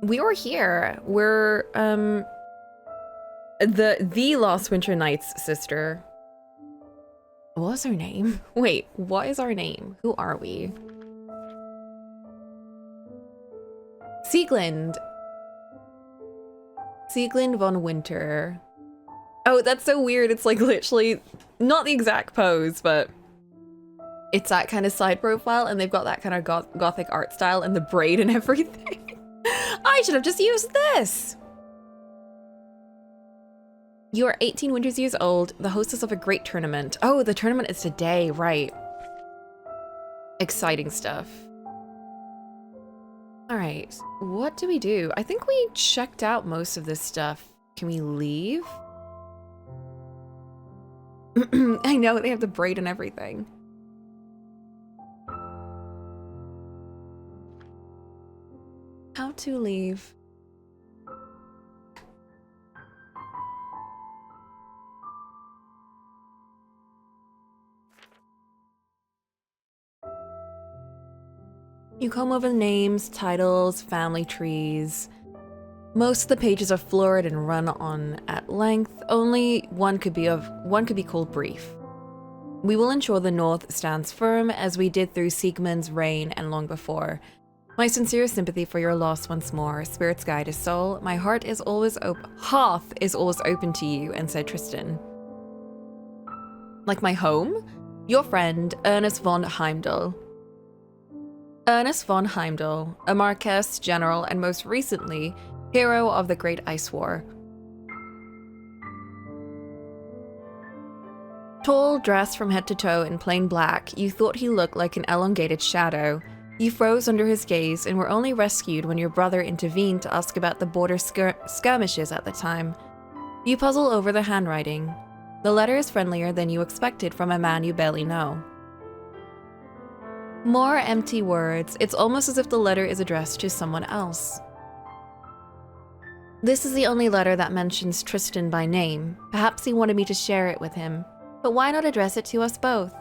We were here. We're, the Last Winter Night's sister. What was her name? Wait, what is our name? Who are we? Sieglind. Sieglind von Winter. Oh, that's so weird. It's like literally not the exact pose, but it's that kind of side profile, and they've got that kind of gothic art style and the braid and everything. I should have just used this. You are 18 winters years old, the hostess of a great tournament. Oh, the tournament is today, right. Exciting stuff. All right, what do we do? I think we checked out most of this stuff. Can we leave? I know, they have the braid and everything. How to leave? You comb over the names, titles, family trees. Most of the pages are florid and run on at length. Only one could be called brief. We will ensure the North stands firm, as we did through Siegmund's reign and long before. My sincere sympathy for your loss once more. Spirit's guide is soul. My heart is always hearth is always open to you, and said Tristan. Like my home? Your friend, Ernest von Heimdall. Ernest von Heimdall, a Marquess, general, and most recently, hero of the Great Ice War. Tall, dressed from head to toe in plain black, you thought he looked like an elongated shadow. You froze under his gaze and were only rescued when your brother intervened to ask about the border skirmishes at the time. You puzzle over the handwriting. The letter is friendlier than you expected from a man you barely know. More empty words. It's almost as if the letter is addressed to someone else. This is the only letter that mentions Tristan by name. Perhaps he wanted me to share it with him. But why not address it to us both?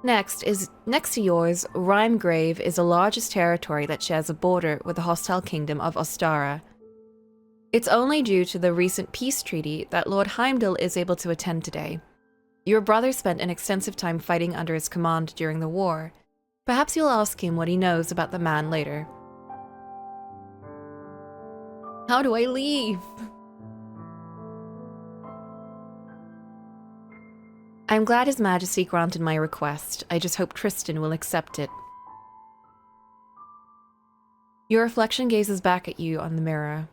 Next to yours, Rhimegrave is the largest territory that shares a border with the hostile kingdom of Ostara. It's only due to the recent peace treaty that Lord Heimdall is able to attend today. Your brother spent an extensive time fighting under his command during the war. Perhaps you'll ask him what he knows about the man later. How do I leave? I'm glad His Majesty granted my request. I just hope Tristan will accept it. Your reflection gazes back at you on the mirror.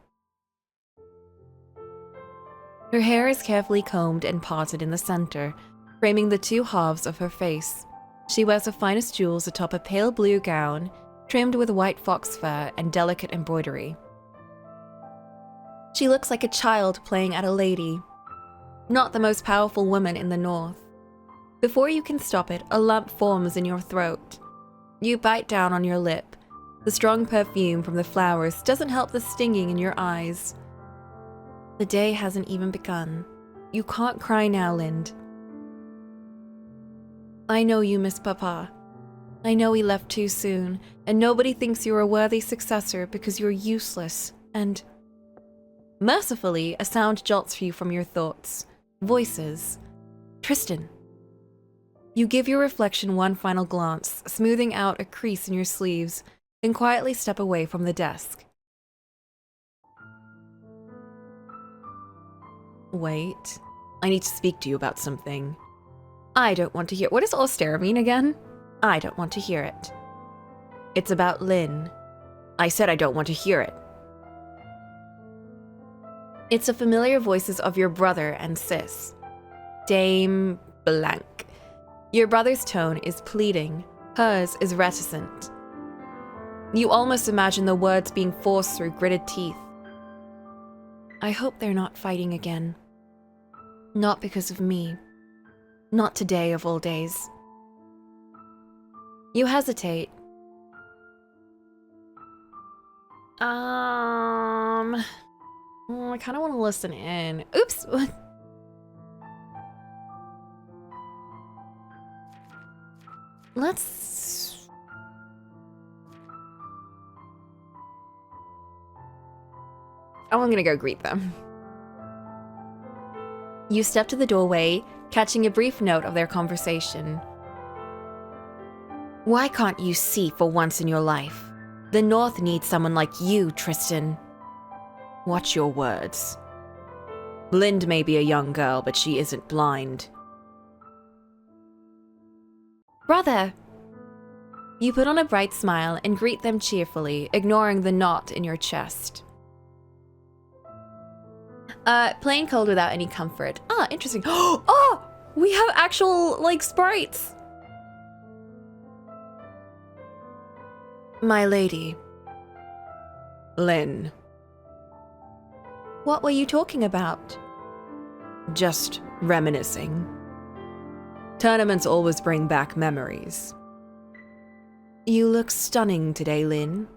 Her hair is carefully combed and parted in the center, framing the two halves of her face. She wears the finest jewels atop a pale blue gown, trimmed with white fox fur and delicate embroidery. She looks like a child playing at a lady, not the most powerful woman in the north. Before you can stop it, a lump forms in your throat. You bite down on your lip. The strong perfume from the flowers doesn't help the stinging in your eyes. The day hasn't even begun. You can't cry now, Lind. I know you miss Papa. I know he left too soon, and nobody thinks you're a worthy successor because you're useless, and... Mercifully, a sound jolts for you from your thoughts. Voices. Tristan. You give your reflection one final glance, smoothing out a crease in your sleeves, then quietly step away from the desk. Wait, I need to speak to you about something. I don't want to hear— what does austere mean again? I don't want to hear it. It's about Lynn. I said I don't want to hear it. It's the familiar voices of your brother and sis. Dame Blank. Your brother's tone is pleading, hers is reticent. You almost imagine the words being forced through gritted teeth. I hope they're not fighting again. Not because of me. Not today of all days. You hesitate. I kind of want to listen in. Oops! Let's... I'm gonna go greet them. You step to the doorway, catching a brief note of their conversation. Why can't you see for once in your life? The North needs someone like you, Tristan. Watch your words. Lind may be a young girl, but she isn't blind. Brother! You put on a bright smile and greet them cheerfully, ignoring the knot in your chest. Plain cold without any comfort. Ah, interesting. Oh! We have actual, like, sprites! My lady. Lynn. What were you talking about? Just reminiscing. Tournaments always bring back memories. You look stunning today, Lynn.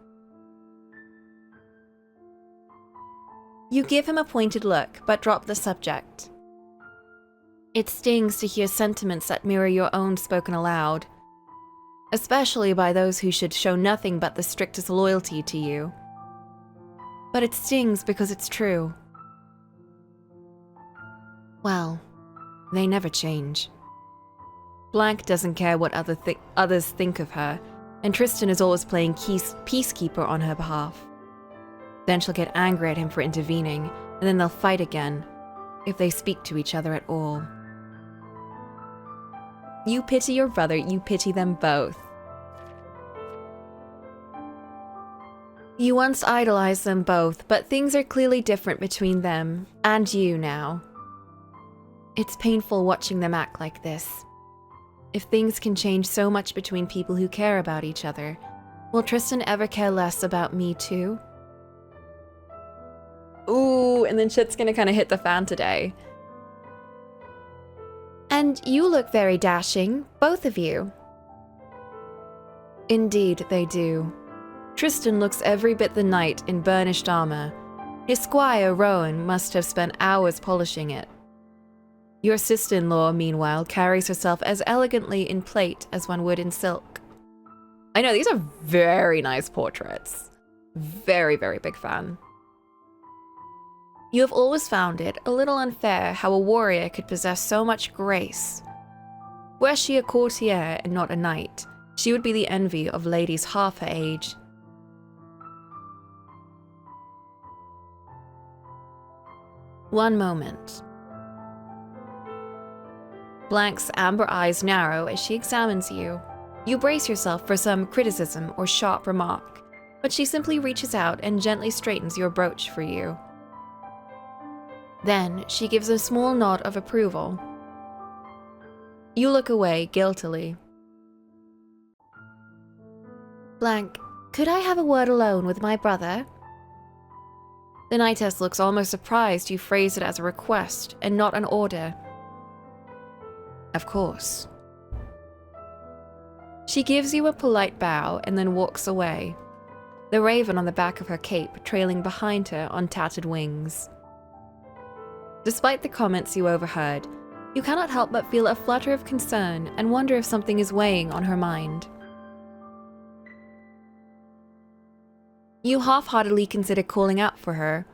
You give him a pointed look, but drop the subject. It stings to hear sentiments that mirror your own spoken aloud, especially by those who should show nothing but the strictest loyalty to you. But it stings because it's true. Well, they never change. Blank doesn't care what others think of her, and Tristan is always playing peacekeeper on her behalf. Then she'll get angry at him for intervening, and then they'll fight again, if they speak to each other at all. You pity your brother, you pity them both. You once idolized them both, but things are clearly different between them and you now. It's painful watching them act like this. If things can change so much between people who care about each other, will Tristan ever care less about me too? Ooh, and then shit's gonna kind of hit the fan today. And you look very dashing, both of you. Indeed, they do. Tristan looks every bit the knight in burnished armor. His squire, Rowan, must have spent hours polishing it. Your sister-in-law, meanwhile, carries herself as elegantly in plate as one would in silk. I know, these are very nice portraits. Very, very big fan. You have always found it a little unfair how a warrior could possess so much grace. Were she a courtier and not a knight, she would be the envy of ladies half her age. One moment. Blank's amber eyes narrow as she examines you. You brace yourself for some criticism or sharp remark, but she simply reaches out and gently straightens your brooch for you. Then she gives a small nod of approval. You look away guiltily. Blank, could I have a word alone with my brother? The knightess looks almost surprised you phrase it as a request and not an order. Of course. She gives you a polite bow and then walks away, the raven on the back of her cape trailing behind her on tattered wings. Despite the comments you overheard, you cannot help but feel a flutter of concern and wonder if something is weighing on her mind. You half-heartedly consider calling out for her,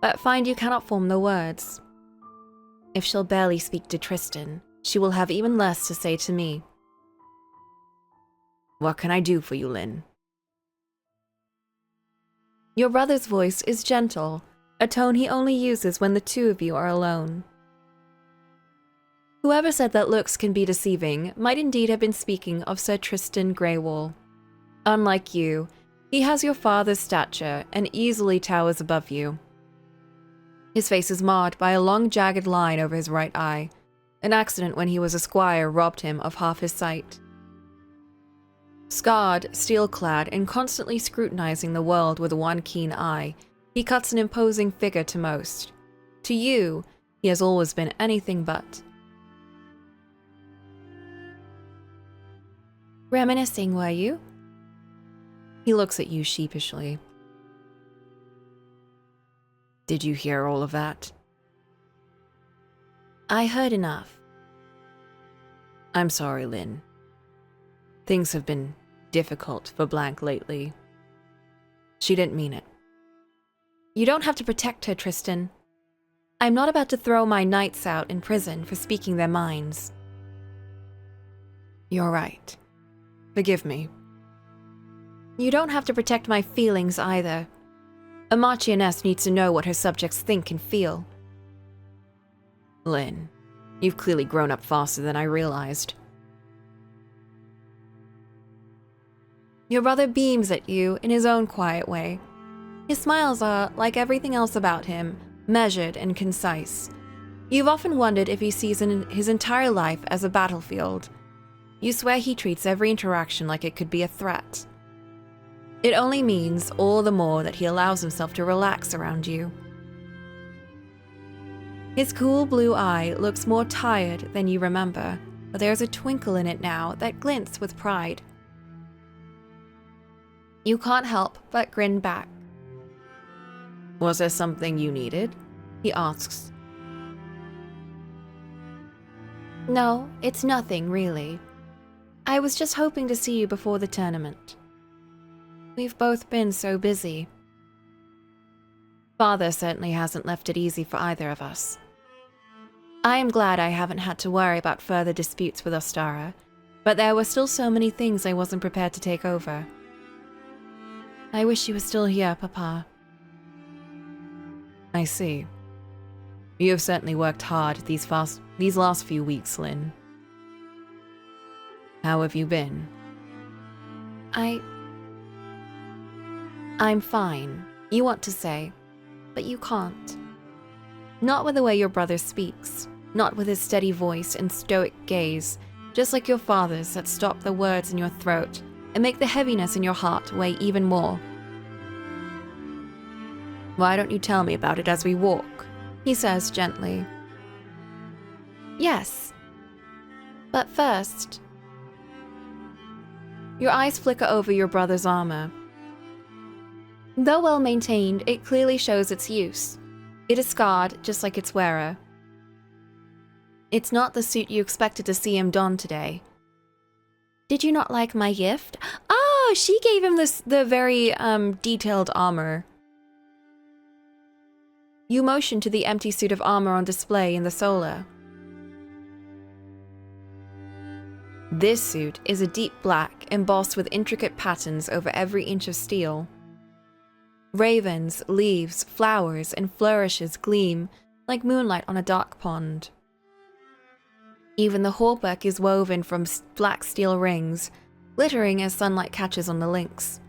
but find you cannot form the words. If she'll barely speak to Tristan, she will have even less to say to me. What can I do for you, Lynn? Your brother's voice is gentle, a tone he only uses when the two of you are alone. Whoever said that looks can be deceiving might indeed have been speaking of Sir Tristan Greywall. Unlike you, he has your father's stature and easily towers above you. His face is marred by a long jagged line over his right eye. An accident when he was a squire robbed him of half his sight. Scarred, steel-clad, and constantly scrutinizing the world with one keen eye, he cuts an imposing figure to most. To you, he has always been anything but. Reminiscing, were you? He looks at you sheepishly. Did you hear all of that? I heard enough. I'm sorry, Lynn. Things have been difficult for Blank lately. She didn't mean it. You don't have to protect her, Tristan. I'm not about to throw my knights out in prison for speaking their minds. You're right. Forgive me. You don't have to protect my feelings either. A Marchioness needs to know what her subjects think and feel. Lynn, you've clearly grown up faster than I realized. Your brother beams at you in his own quiet way. His smiles are, like everything else about him, measured and concise. You've often wondered if he sees his entire life as a battlefield. You swear he treats every interaction like it could be a threat. It only means all the more that he allows himself to relax around you. His cool blue eye looks more tired than you remember, but there's a twinkle in it now that glints with pride. You can't help but grin back. Was there something you needed? He asks. No, it's nothing, really. I was just hoping to see you before the tournament. We've both been so busy. Father certainly hasn't left it easy for either of us. I am glad I haven't had to worry about further disputes with Ostara, but there were still so many things I wasn't prepared to take over. I wish you were still here, Papa. I see. You have certainly worked hard these last few weeks, Lynn. How have you been? I'm fine, you want to say, but you can't. Not with the way your brother speaks, not with his steady voice and stoic gaze, just like your father's that stop the words in your throat and make the heaviness in your heart weigh even more. Why don't you tell me about it as we walk? He says gently. Yes. But first... Your eyes flicker over your brother's armor. Though well maintained, it clearly shows its use. It is scarred just like its wearer. It's not the suit you expected to see him don today. Did you not like my gift? Oh, she gave him the very detailed armor. You motion to the empty suit of armor on display in the solar. This suit is a deep black embossed with intricate patterns over every inch of steel. Ravens, leaves, flowers, and flourishes gleam like moonlight on a dark pond. Even the hauberk is woven from black steel rings, glittering as sunlight catches on the links.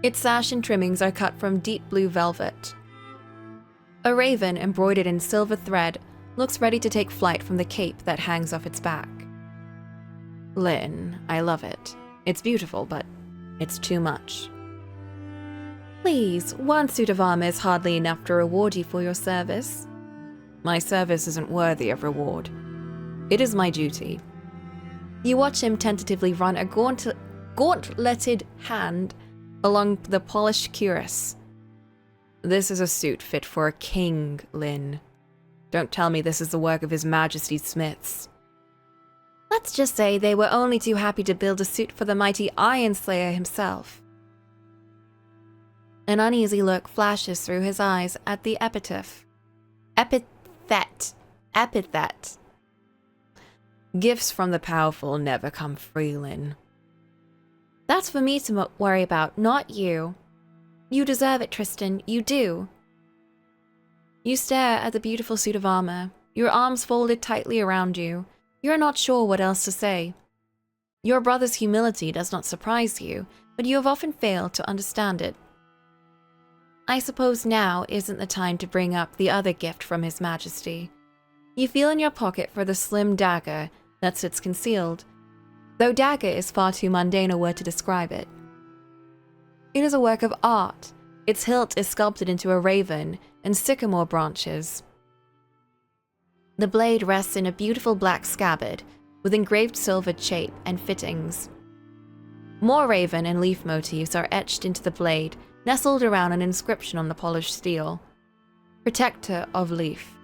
Its sash and trimmings are cut from deep blue velvet. A raven embroidered in silver thread looks ready to take flight from the cape that hangs off its back. Lynn, I love it. It's beautiful, but it's too much. Please, one suit of armor is hardly enough to reward you for your service. My service isn't worthy of reward. It is my duty. You watch him tentatively run a gauntleted hand along the polished cuirass. This is a suit fit for a king, Lynn. Don't tell me this is the work of His Majesty's smiths. Let's just say they were only too happy to build a suit for the mighty Iron Slayer himself. An uneasy look flashes through his eyes at the epithet. Gifts from the powerful never come free, Lynn. That's for me to worry about, not you. You deserve it, Tristan, you do. You stare at the beautiful suit of armor, your arms folded tightly around you. You're not sure what else to say. Your brother's humility does not surprise you, but you have often failed to understand it. I suppose now isn't the time to bring up the other gift from His Majesty. You feel in your pocket for the slim dagger that sits concealed, though dagger is far too mundane a word to describe it. It is a work of art. Its hilt is sculpted into a raven and sycamore branches. The blade rests in a beautiful black scabbard with engraved silver shape and fittings. More raven and leaf motifs are etched into the blade, nestled around an inscription on the polished steel. Protector of Leaf.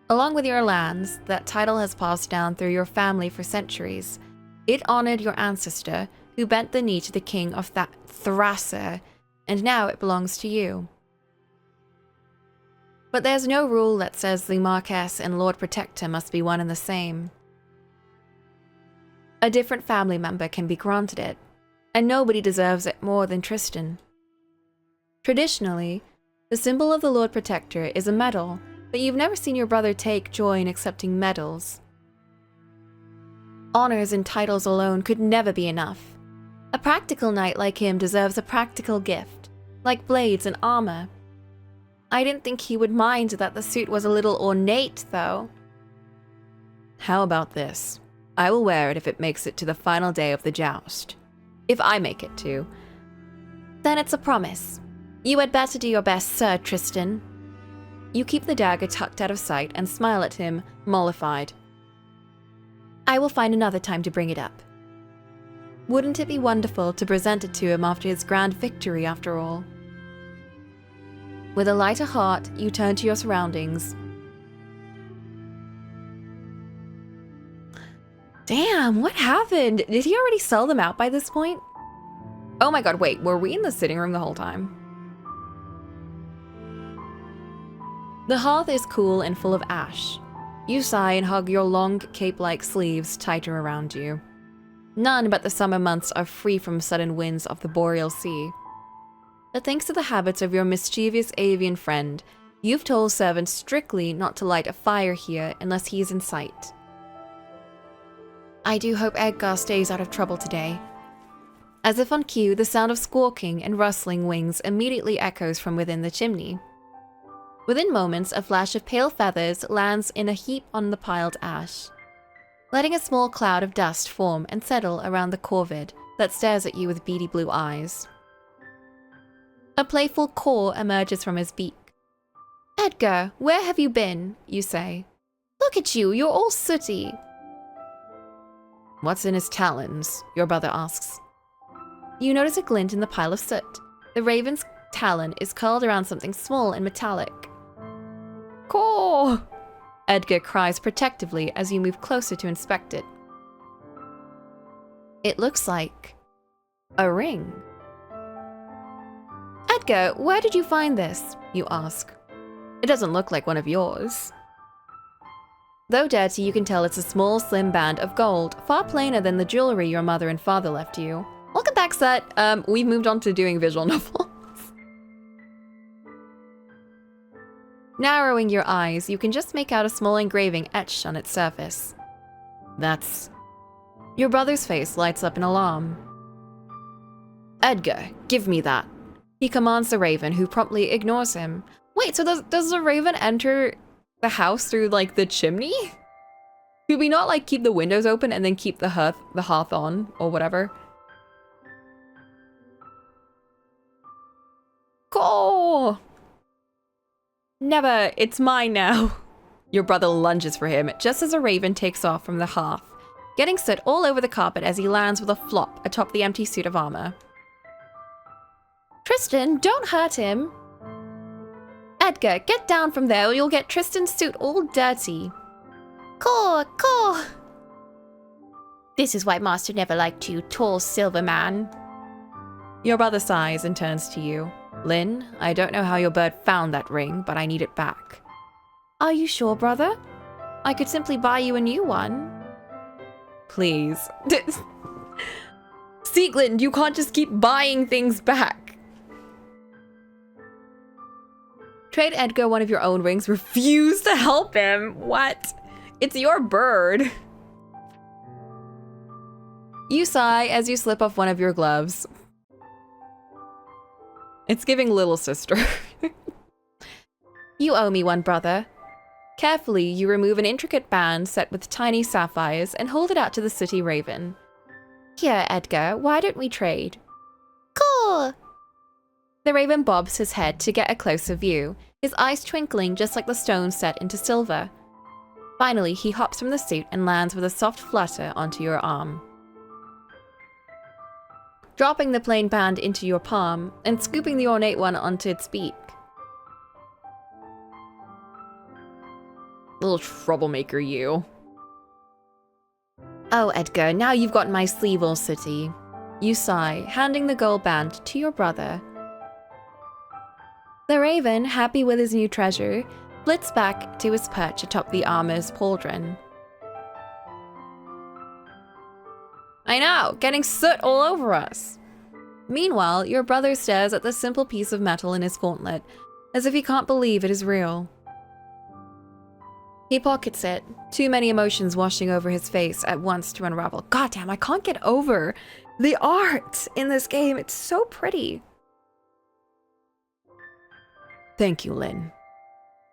Along with your lands, that title has passed down through your family for centuries. It honored your ancestor, who bent the knee to the king of Thrasser, and now it belongs to you. But there's no rule that says the Marquess and Lord Protector must be one and the same. A different family member can be granted it, and nobody deserves it more than Tristan. Traditionally, the symbol of the Lord Protector is a medal, but you've never seen your brother take joy in accepting medals. Honors and titles alone could never be enough. A practical knight like him deserves a practical gift, like blades and armor. I didn't think he would mind that the suit was a little ornate, though. How about this? I will wear it if it makes it to the final day of the joust. If I make it to. Then it's a promise. You had better do your best, Sir Tristan. You keep the dagger tucked out of sight and smile at him, mollified. I will find another time to bring it up. Wouldn't it be wonderful to present it to him after his grand victory, after all? With a lighter heart, you turn to your surroundings. Damn, what happened? Did he already sell them out by this point? Oh my god, wait, were we in the sitting room the whole time? The hearth is cool and full of ash. You sigh and hug your long cape-like sleeves tighter around you. None but the summer months are free from sudden winds of the boreal sea. But thanks to the habits of your mischievous avian friend, you've told servants strictly not to light a fire here unless he is in sight. I do hope Edgar stays out of trouble today. As if on cue, the sound of squawking and rustling wings immediately echoes from within the chimney. Within moments, a flash of pale feathers lands in a heap on the piled ash, letting a small cloud of dust form and settle around the corvid that stares at you with beady blue eyes. A playful caw emerges from his beak. Edgar, where have you been? You say. Look at you, you're all sooty. What's in his talons? Your brother asks. You notice a glint in the pile of soot. The raven's talon is curled around something small and metallic. Caw! Edgar cries protectively as you move closer to inspect it. It looks like a ring. Edgar, where did you find this? You ask. It doesn't look like one of yours. Though dirty, you can tell it's a small, slim band of gold, far plainer than the jewelry your mother and father left you. Welcome back, Set. We've moved on to doing visual novels. Narrowing your eyes, you can just make out a small engraving etched on its surface. That's... Your brother's face lights up in alarm. Edgar, give me that. He commands the raven, who promptly ignores him. Wait, so does the raven enter the house through, like, the chimney? Could we not, like, keep the windows open and then keep the hearth on, or whatever? Go! Never, it's mine now. Your brother lunges for him, just as a raven takes off from the hearth, getting soot all over the carpet as he lands with a flop atop the empty suit of armor. Tristan, don't hurt him. Edgar, get down from there or you'll get Tristan's suit all dirty. Caw! This is why Master never liked you, tall silver man. Your brother sighs and turns to you. Lynn, I don't know how your bird found that ring, but I need it back. Are you sure, brother? I could simply buy you a new one. Please. Sieglinde, you can't just keep buying things back. Trade Edgar one of your own rings. Refuse to help him. What? It's your bird. You sigh as you slip off one of your gloves. It's giving little sister. You owe me one, brother. Carefully, you remove an intricate band set with tiny sapphires and hold it out to the sooty raven. Here, Edgar, why don't we trade? Cool! The raven bobs his head to get a closer view, his eyes twinkling just like the stones set into silver. Finally, he hops from the suit and lands with a soft flutter onto your arm. Dropping the plain band into your palm and scooping the ornate one onto its beak. Little troublemaker, you. Oh, Edgar, now you've got my sleeve all sooty. You sigh, handing the gold band to your brother. The raven, happy with his new treasure, flits back to his perch atop the armor's pauldron. I know, getting soot all over us. Meanwhile, your brother stares at the simple piece of metal in his gauntlet, as if he can't believe it is real. He pockets it, too many emotions washing over his face at once to unravel. Goddamn, I can't get over the art in this game. It's so pretty. Thank you, Lynn.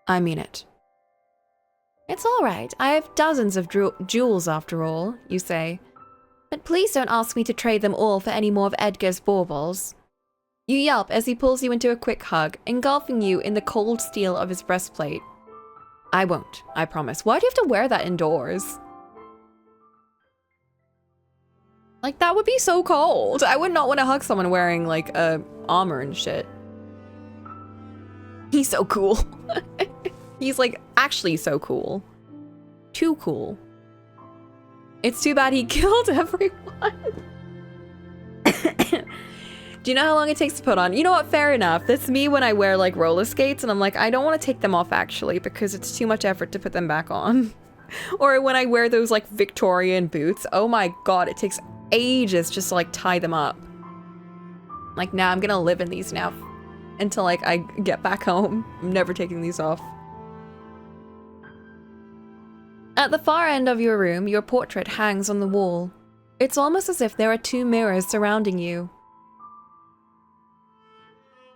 I mean it. It's all right. I have dozens of jewels after all, you say. But please don't ask me to trade them all for any more of Edgar's baubles. You yelp as he pulls you into a quick hug, engulfing you in the cold steel of his breastplate. I won't, I promise. Why do you have to wear that indoors? Like, that would be so cold. I would not want to hug someone wearing, like, armor and shit. He's so cool. He's, like, actually so cool. Too cool. It's too bad he killed everyone. Do you know how long it takes to put on? You know what? Fair enough. That's me when I wear like roller skates and I'm like, I don't want to take them off actually because it's too much effort to put them back on. Or when I wear those like Victorian boots. Oh my god, it takes ages just to like tie them up. Like now I'm gonna live in these now until like I get back home. I'm never taking these off. At the far end of your room, your portrait hangs on the wall. It's almost as if there are two mirrors surrounding you.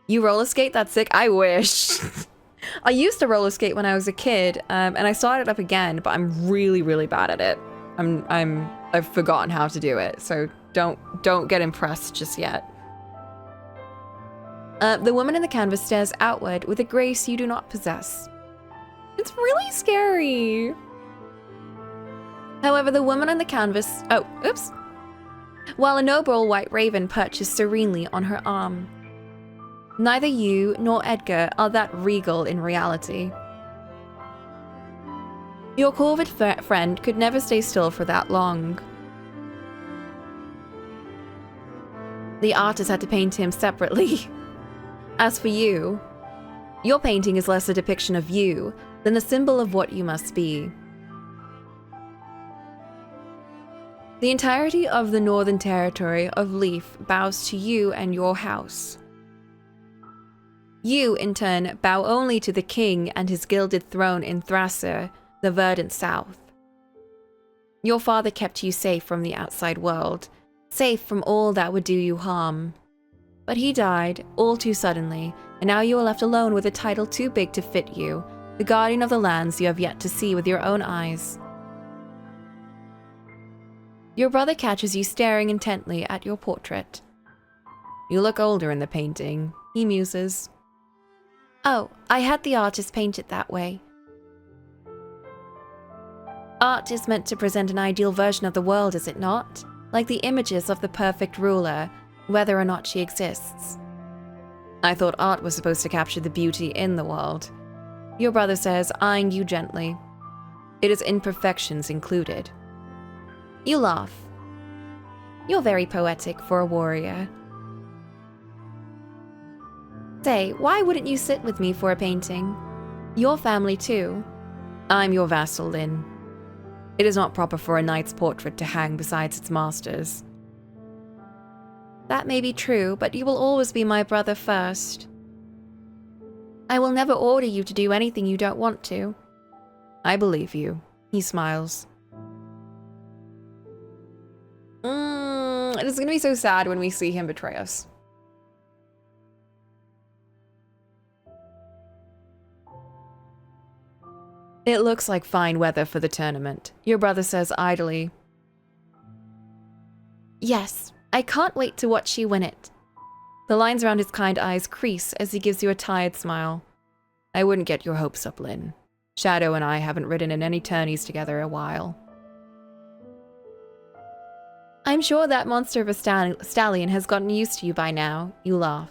You roller skate? That's sick. I wish. I used to roller skate when I was a kid, and I started up again, but I'm really, really bad at it. I've forgotten how to do it, so don't get impressed just yet. The woman in the canvas stares outward with a grace you do not possess. It's really scary. However, the woman on the canvas... Oh, oops. While a noble white raven perches serenely on her arm. Neither you nor Edgar are that regal in reality. Your corvid friend could never stay still for that long. The artist had to paint him separately. As for you, your painting is less a depiction of you than a symbol of what you must be. The entirety of the northern territory of Leaf bows to you and your house. You, in turn, bow only to the king and his gilded throne in Thrasir, the verdant south. Your father kept you safe from the outside world, safe from all that would do you harm. But he died, all too suddenly, and now you are left alone with a title too big to fit you, the guardian of the lands you have yet to see with your own eyes. Your brother catches you staring intently at your portrait. You look older in the painting, he muses. Oh, I had the artist paint it that way. Art is meant to present an ideal version of the world, is it not? Like the images of the perfect ruler, whether or not she exists. I thought art was supposed to capture the beauty in the world. Your brother says, eyeing you gently. It is imperfections included. You laugh. You're very poetic for a warrior. Say, why wouldn't you sit with me for a painting? Your family too. I'm your vassal, Lynn. It is not proper for a knight's portrait to hang besides its master's. That may be true, but you will always be my brother first. I will never order you to do anything you don't want to. I believe you. He smiles. It's gonna be so sad when we see him betray us. It looks like fine weather for the tournament, your brother says idly. Yes, I can't wait to watch you win it. The lines around his kind eyes crease as he gives you a tired smile. I wouldn't get your hopes up, Lynn. Shadow and I haven't ridden in any tourneys together a while. I'm sure that monster of a stallion has gotten used to you by now, you laugh.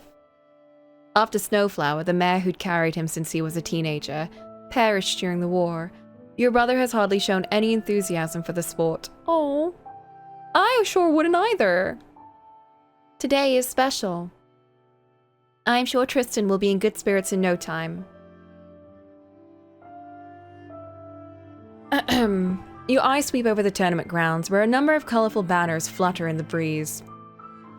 After Snowflower, the mare who'd carried him since he was a teenager, perished during the war, your brother has hardly shown any enthusiasm for the sport. Oh, I sure wouldn't either. Today is special. I'm sure Tristan will be in good spirits in no time. Your eyes sweep over the tournament grounds, where a number of colorful banners flutter in the breeze.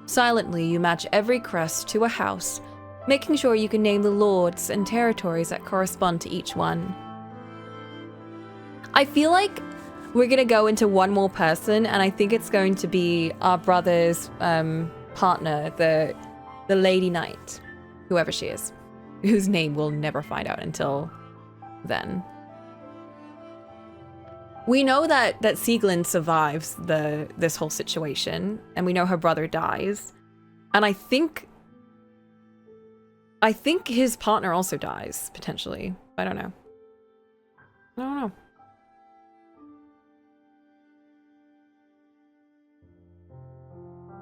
Silently, you match every crest to a house, making sure you can name the lords and territories that correspond to each one. I feel like we're gonna go into one more person, and I think it's going to be our brother's partner, the Lady Knight, whoever she is, whose name we'll never find out until then. We know that Sieglin survives this whole situation, and we know her brother dies, and I think his partner also dies potentially. I don't know.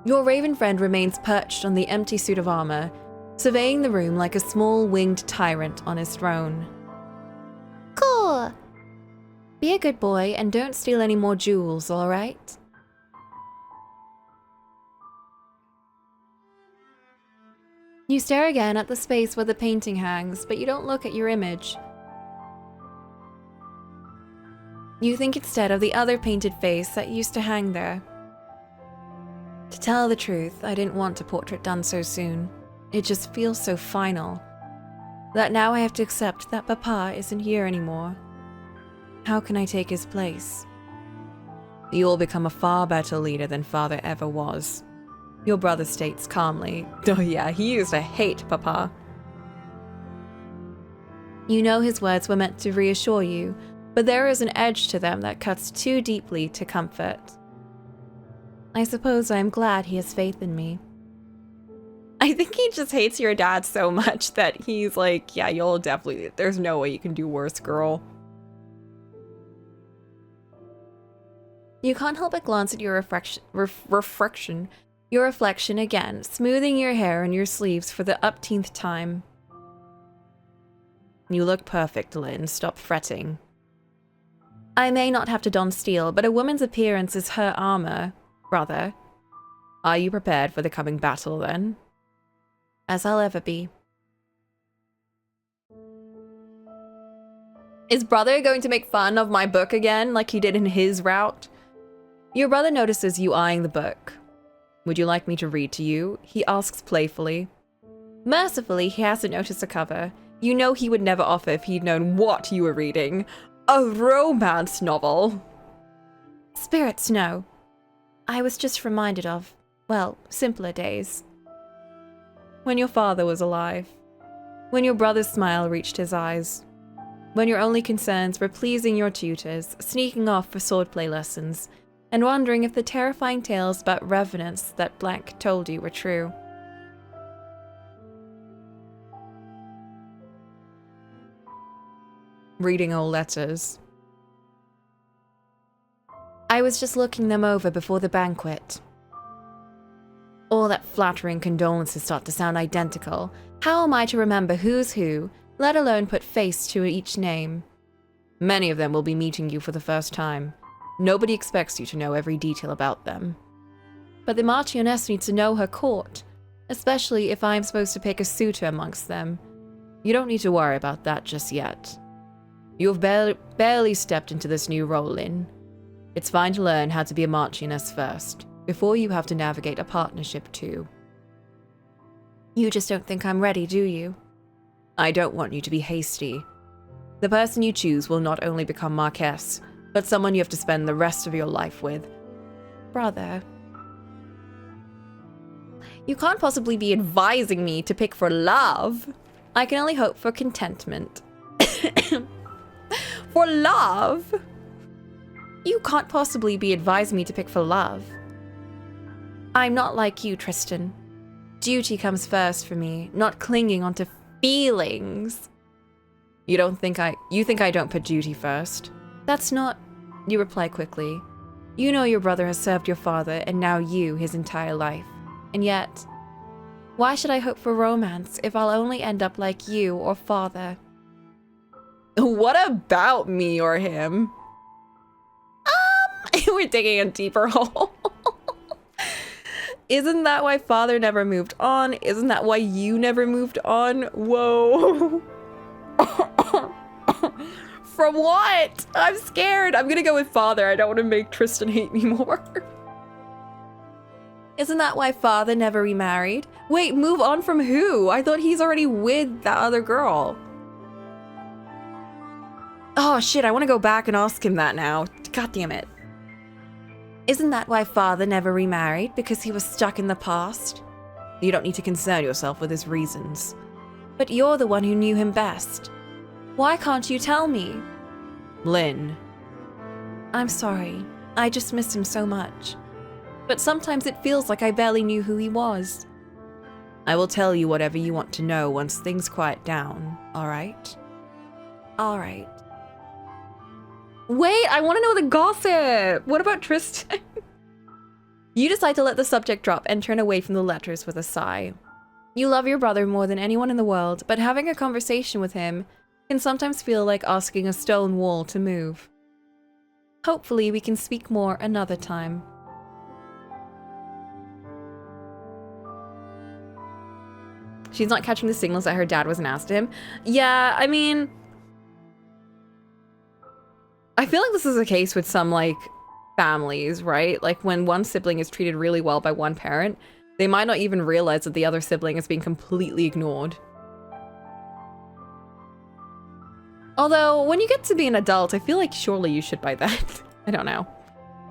Your raven friend remains perched on the empty suit of armor, surveying the room like a small winged tyrant on his throne. Cool. Be a good boy and don't steal any more jewels, all right? You stare again at the space where the painting hangs, but you don't look at your image. You think instead of the other painted face that used to hang there. To tell the truth, I didn't want a portrait done so soon. It just feels so final. That now I have to accept that Papa isn't here anymore. How can I take his place? You'll become a far better leader than Father ever was. Your brother states calmly. Oh yeah, he used to hate Papa. You know his words were meant to reassure you, but there is an edge to them that cuts too deeply to comfort. I suppose I am glad he has faith in me. I think he just hates your dad so much that he's like, yeah, you'll definitely, there's no way you can do worse, girl. You can't help but glance at your reflection again, smoothing your hair and your sleeves for the upteenth time. You look perfect, Lynn. Stop fretting. I may not have to don steel, but a woman's appearance is her armor, brother. Are you prepared for the coming battle, then? As I'll ever be. Is brother going to make fun of my book again, like he did in his route? Your brother notices you eyeing the book. Would you like me to read to you? He asks playfully. Mercifully, he hasn't noticed the cover. You know he would never offer if he'd known what you were reading. A romance novel. Spirits, no. I was just reminded of, well, simpler days. When your father was alive. When your brother's smile reached his eyes. When your only concerns were pleasing your tutors, sneaking off for swordplay lessons, and wondering if the terrifying tales about revenants that Blank told you were true. Reading old letters. I was just looking them over before the banquet. All that flattering condolences start to sound identical. How am I to remember who's who, let alone put face to each name? Many of them will be meeting you for the first time. Nobody expects you to know every detail about them. But the Marchioness needs to know her court, especially if I'm supposed to pick a suitor amongst them. You don't need to worry about that just yet. You have barely stepped into this new role, Lynn. It's fine to learn how to be a Marchioness first, before you have to navigate a partnership too. You just don't think I'm ready, do you? I don't want you to be hasty. The person you choose will not only become Marquess, but someone you have to spend the rest of your life with. Brother. You can't possibly be advising me to pick for love. I can only hope for contentment. For love? You can't possibly be advising me to pick for love. I'm not like you, Tristan. Duty comes first for me, not clinging onto feelings. You think I don't put duty first? That's not, you reply quickly. You know your brother has served your father and now you his entire life. And yet, why should I hope for romance if I'll only end up like you or father? What about me or him? We're digging a deeper hole. Isn't that why father never moved on? Isn't that why you never moved on? Whoa. From what? I'm scared. I'm gonna go with father. I don't want to make Tristan hate me more. Isn't that why father never remarried? Wait, move on from who? I thought he's already with that other girl. Oh shit, I want to go back and ask him that now. God damn it. Isn't that why father never remarried? Because he was stuck in the past? You don't need to concern yourself with his reasons. But you're the one who knew him best. Why can't you tell me? Lynn. I'm sorry. I just miss him so much. But sometimes it feels like I barely knew who he was. I will tell you whatever you want to know once things quiet down, alright? Alright. Wait, I want to know the gossip! What about Tristan? You decide to let the subject drop and turn away from the letters with a sigh. You love your brother more than anyone in the world, but having a conversation with him can sometimes feel like asking a stone wall to move. Hopefully we can speak more another time. She's not catching the signals that her dad wasn't asked him. Yeah, I mean, I feel like this is a case with some, like, families, right? Like, when one sibling is treated really well by one parent, they might not even realize that the other sibling is being completely ignored. Although, when you get to be an adult, I feel like surely you should buy that. I don't know.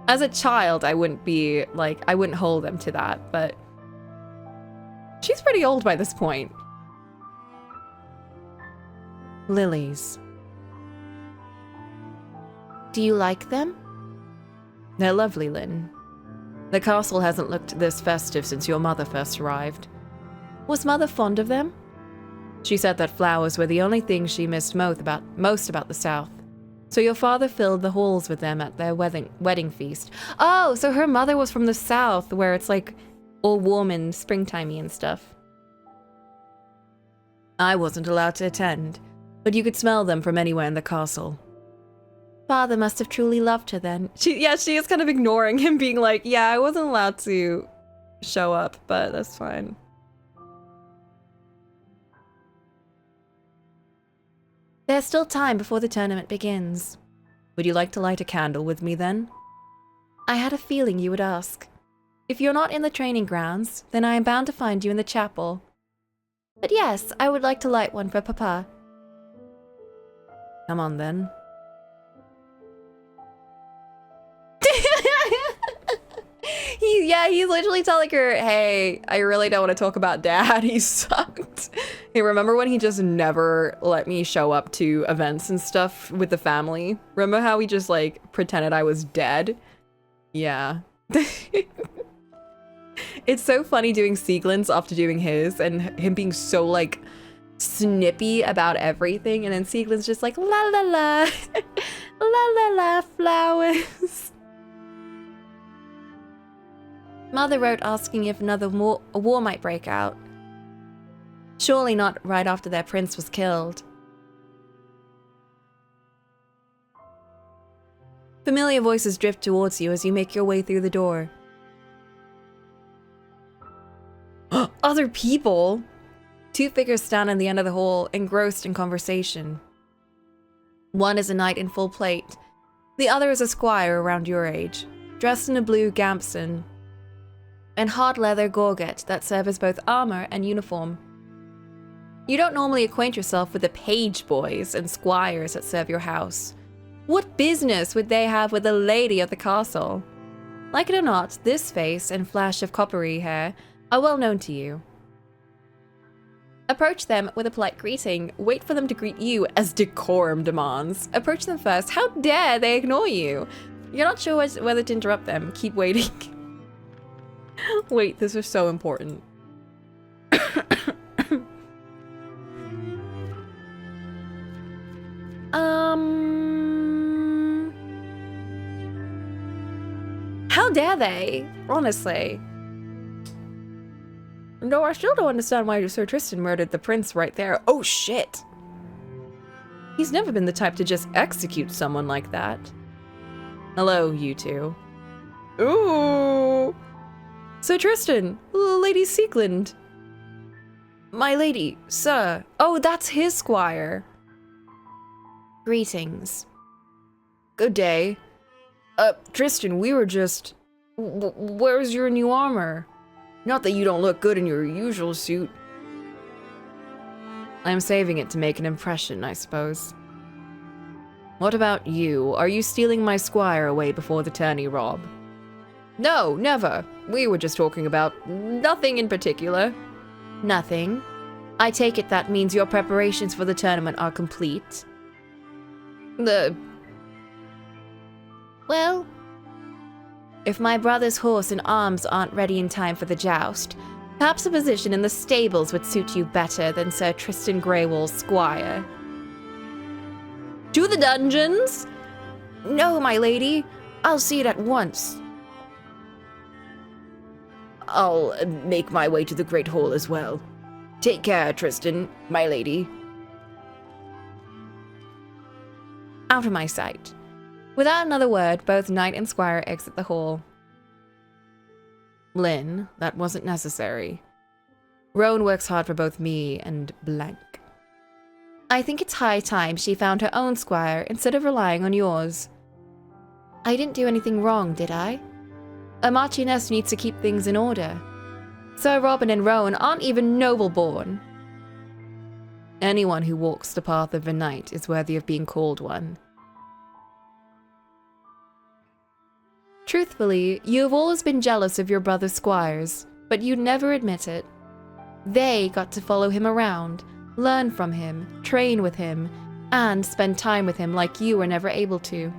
As a child, I wouldn't be, like, I wouldn't hold them to that, but she's pretty old by this point. Lilies. Do you like them? They're lovely, Lynn. The castle hasn't looked this festive since your mother first arrived. Was mother fond of them? She said that flowers were the only thing she missed most about the South. So your father filled the halls with them at their wedding feast. Oh, so her mother was from the South, where it's like all warm and springtimey and stuff. I wasn't allowed to attend, but you could smell them from anywhere in the castle. Father must have truly loved her then. She is kind of ignoring him, being like, yeah, I wasn't allowed to show up, but that's fine. There's still time before the tournament begins. Would you like to light a candle with me then? I had a feeling you would ask. If you're not in the training grounds, then I am bound to find you in the chapel. But yes, I would like to light one for Papa. Come on then. He's literally telling her, hey, I really don't want to talk about Dad. He sucked. Hey, remember when he just never let me show up to events and stuff with the family? Remember how he just, like, pretended I was dead? Yeah. It's so funny doing Sieglin's after doing his and him being so, like, snippy about everything. And then Sieglin's just like, la la la, la la la, flowers. Mother wrote asking if a war might break out. Surely not right after their prince was killed. Familiar voices drift towards you as you make your way through the door. Other people! Two figures stand on the end of the hall, engrossed in conversation. One is a knight in full plate. The other is a squire around your age, dressed in a blue gambeson and hard leather gorget that serve as both armor and uniform. You don't normally acquaint yourself with the page boys and squires that serve your house. What business would they have with the lady of the castle? Like it or not, this face and flash of coppery hair are well known to you. Approach them with a polite greeting. Wait for them to greet you as decorum demands. Approach them first. How dare they ignore you? You're not sure whether to interrupt them. Keep waiting. Wait, this is so important. How dare they? Honestly. No, I still don't understand why Sir Tristan murdered the prince right there. Oh shit! He's never been the type to just execute someone like that. Hello, you two. Ooh! Sir Tristan, Lady Sieglind. My lady, sir. Oh, that's his squire. Greetings. Good day. Tristan, we were just... Where's your new armor? Not that you don't look good in your usual suit. I'm saving it to make an impression, I suppose. What about you? Are you stealing my squire away before the tourney, Rob? No, never. We were just talking about nothing in particular. Nothing. I take it that means your preparations for the tournament are complete. Well, if my brother's horse and arms aren't ready in time for the joust, perhaps a position in the stables would suit you better than Sir Tristan Greywall's squire. To the dungeons? No, my lady. I'll see it at once. I'll make my way to the Great Hall as well. Take care, Tristan, my lady. Out of my sight. Without another word, both knight and squire exit the hall. Lynn, that wasn't necessary. Rowan works hard for both me and blank. I think it's high time she found her own squire instead of relying on yours. I didn't do anything wrong, did I? A Marchioness needs to keep things in order. Sir Robin and Rowan aren't even noble-born. Anyone who walks the path of a knight is worthy of being called one. Truthfully, you have always been jealous of your brother's squires, but you'd never admit it. They got to follow him around, learn from him, train with him, and spend time with him like you were never able to.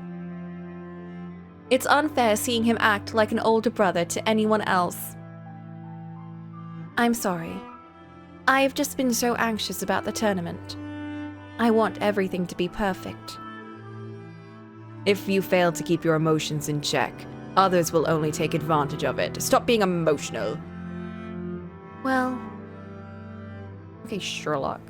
It's unfair seeing him act like an older brother to anyone else. I'm sorry. I've just been so anxious about the tournament. I want everything to be perfect. If you fail to keep your emotions in check, others will only take advantage of it. Stop being emotional. Well... Okay, Sherlock.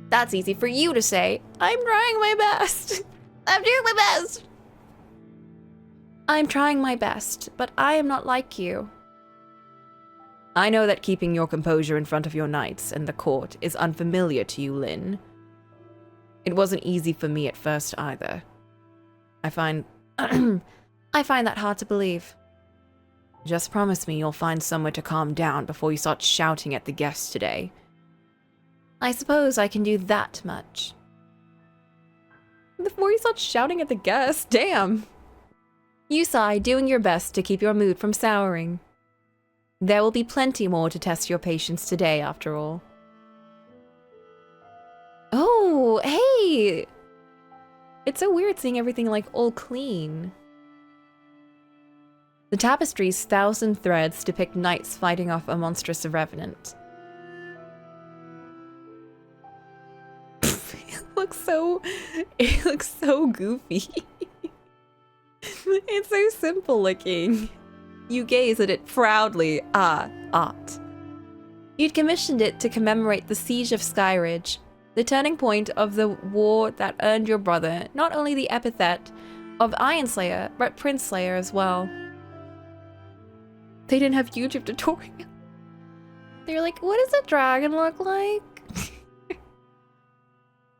That's easy for you to say. I'm trying my best. I'm doing my best. I'm trying my best, but I am not like you. I know that keeping your composure in front of your knights and the court is unfamiliar to you, Lynn. It wasn't easy for me at first either. I find that hard to believe. Just promise me you'll find somewhere to calm down before you start shouting at the guests today. I suppose I can do that much. Before you start shouting at the guests? Damn! You sigh, doing your best to keep your mood from souring. There will be plenty more to test your patience today, after all. Oh, hey! It's so weird seeing everything, like, all clean. The tapestry's 1,000 threads depict knights fighting off a monstrous revenant. It looks so goofy. It's so simple looking. You gaze at it proudly. Ah, art. You'd commissioned it to commemorate the Siege of Skyridge, the turning point of the war that earned your brother not only the epithet of Ironslayer, but Prince-Slayer as well. They didn't have YouTube tutorial. They're like, what does a dragon look like?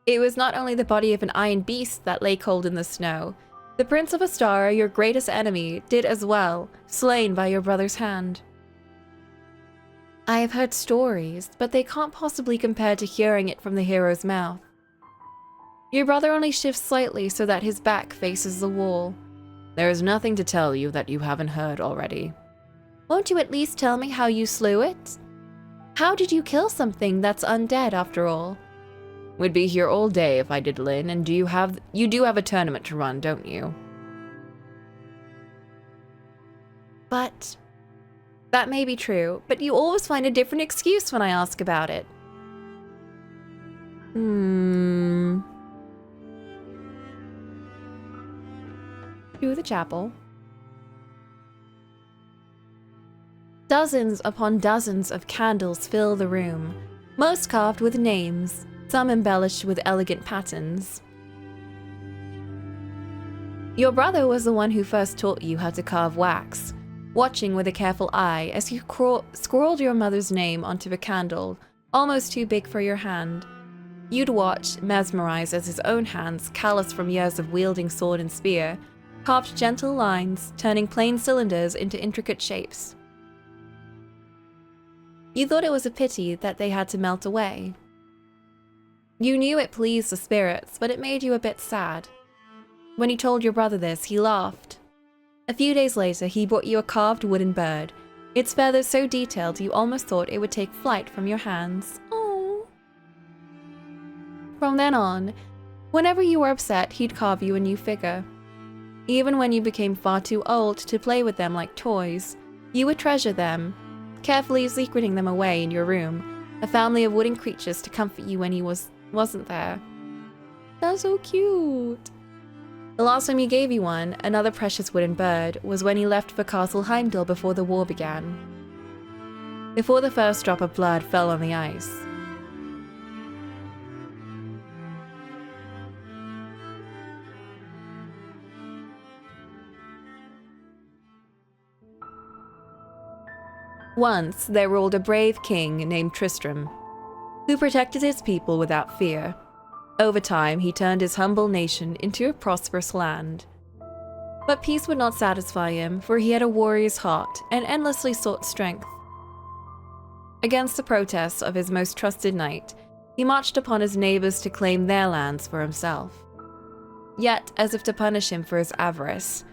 It was not only the body of an iron beast that lay cold in the snow. The Prince of Astara, your greatest enemy, did as well, slain by your brother's hand. I have heard stories, but they can't possibly compare to hearing it from the hero's mouth. Your brother only shifts slightly so that his back faces the wall. There is nothing to tell you that you haven't heard already. Won't you at least tell me how you slew it? How did you kill something that's undead after all? We'd be here all day if I did, Lynn, and you do have a tournament to run, don't you? But... that may be true, but you always find a different excuse when I ask about it. To the chapel. Dozens upon dozens of candles fill the room, most carved with names, some embellished with elegant patterns. Your brother was the one who first taught you how to carve wax, watching with a careful eye as you scrawled your mother's name onto a candle, almost too big for your hand. You'd watch, mesmerized as his own hands, callous from years of wielding sword and spear, carved gentle lines, turning plain cylinders into intricate shapes. You thought it was a pity that they had to melt away. You knew it pleased the spirits, but it made you a bit sad. When you told your brother this, he laughed. A few days later, he brought you a carved wooden bird, its feathers so detailed you almost thought it would take flight from your hands. Oh. From then on, whenever you were upset, he'd carve you a new figure. Even when you became far too old to play with them like toys, you would treasure them, carefully secreting them away in your room, a family of wooden creatures to comfort you when he wasn't there. That's so cute. The last time he gave you one, another precious wooden bird, was when he left for Castle Heimdall before the war began. Before the first drop of blood fell on the ice. Once, there ruled a brave king named Tristram, who protected his people without fear. Over time, he turned his humble nation into a prosperous land. But peace would not satisfy him, for he had a warrior's heart and endlessly sought strength. Against the protests of his most trusted knight, he marched upon his neighbors to claim their lands for himself. Yet, as if to punish him for his avarice,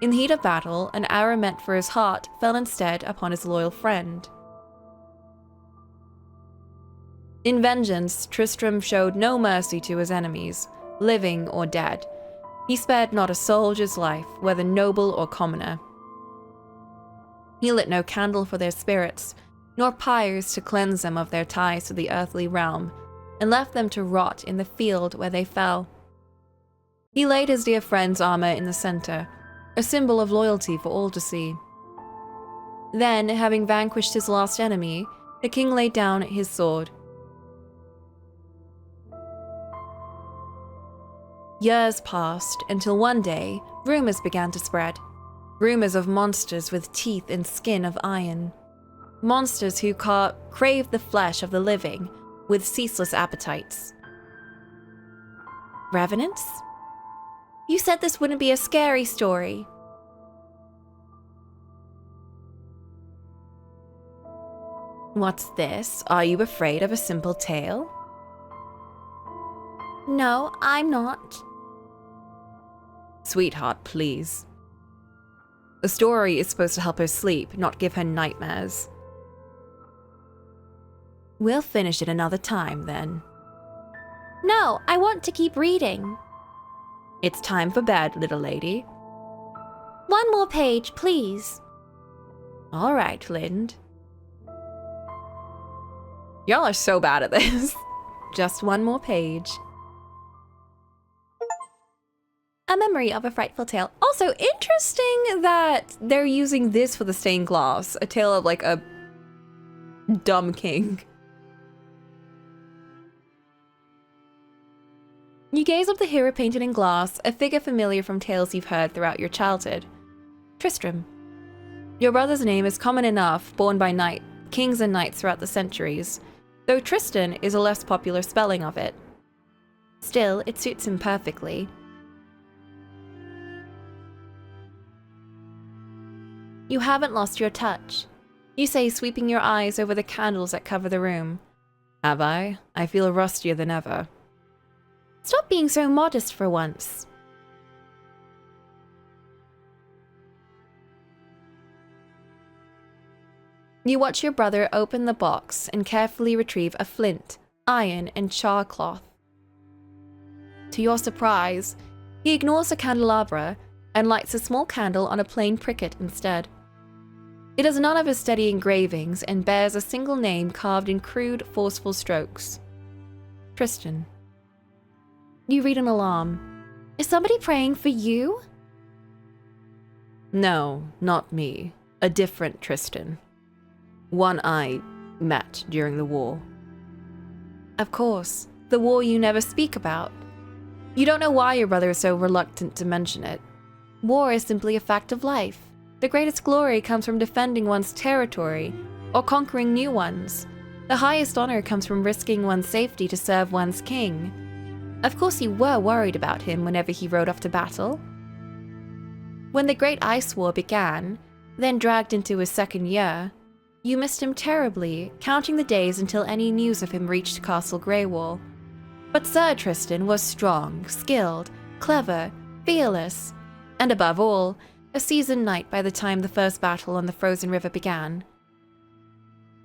in the heat of battle, an arrow meant for his heart fell instead upon his loyal friend. In vengeance, Tristram showed no mercy to his enemies, living or dead. He spared not a soldier's life, whether noble or commoner. He lit no candle for their spirits, nor pyres to cleanse them of their ties to the earthly realm, and left them to rot in the field where they fell. He laid his dear friend's armor in the center, a symbol of loyalty for all to see. Then, having vanquished his last enemy, the king laid down his sword. Years passed until one day, rumors began to spread. Rumors of monsters with teeth and skin of iron. Monsters who craved the flesh of the living with ceaseless appetites. Revenants? You said this wouldn't be a scary story. What's this? Are you afraid of a simple tale? No, I'm not. Sweetheart, please. The story is supposed to help her sleep, not give her nightmares. We'll finish it another time, then. No, I want to keep reading. It's time for bed, little lady. One more page, please. All right, Lind. Y'all are so bad at this. Just one more page. A memory of a frightful tale. Also, interesting that they're using this for the stained glass. A tale of like a dumb king. You gaze up the hero painted in glass, a figure familiar from tales you've heard throughout your childhood. Tristram. Your brother's name is common enough, borne by kings and knights throughout the centuries, though Tristan is a less popular spelling of it. Still, it suits him perfectly. You haven't lost your touch, you say, sweeping your eyes over the candles that cover the room. Have I? I feel rustier than ever. Stop being so modest for once. You watch your brother open the box and carefully retrieve a flint, iron, and char cloth. To your surprise, he ignores the candelabra and lights a small candle on a plain pricket instead. It has none of his steady engravings and bears a single name carved in crude, forceful strokes. Tristan. You read an alarm. Is somebody praying for you? No, not me. A different Tristan. One I met during the war. Of course, the war you never speak about. You don't know why your brother is so reluctant to mention it. War is simply a fact of life. The greatest glory comes from defending one's territory or conquering new ones. The highest honor comes from risking one's safety to serve one's king. Of course you were worried about him whenever he rode off to battle. When the Great Ice War began, then dragged into his second year, you missed him terribly, counting the days until any news of him reached Castle Greywall. But Sir Tristan was strong, skilled, clever, fearless, and above all, a seasoned knight by the time the first battle on the frozen river began.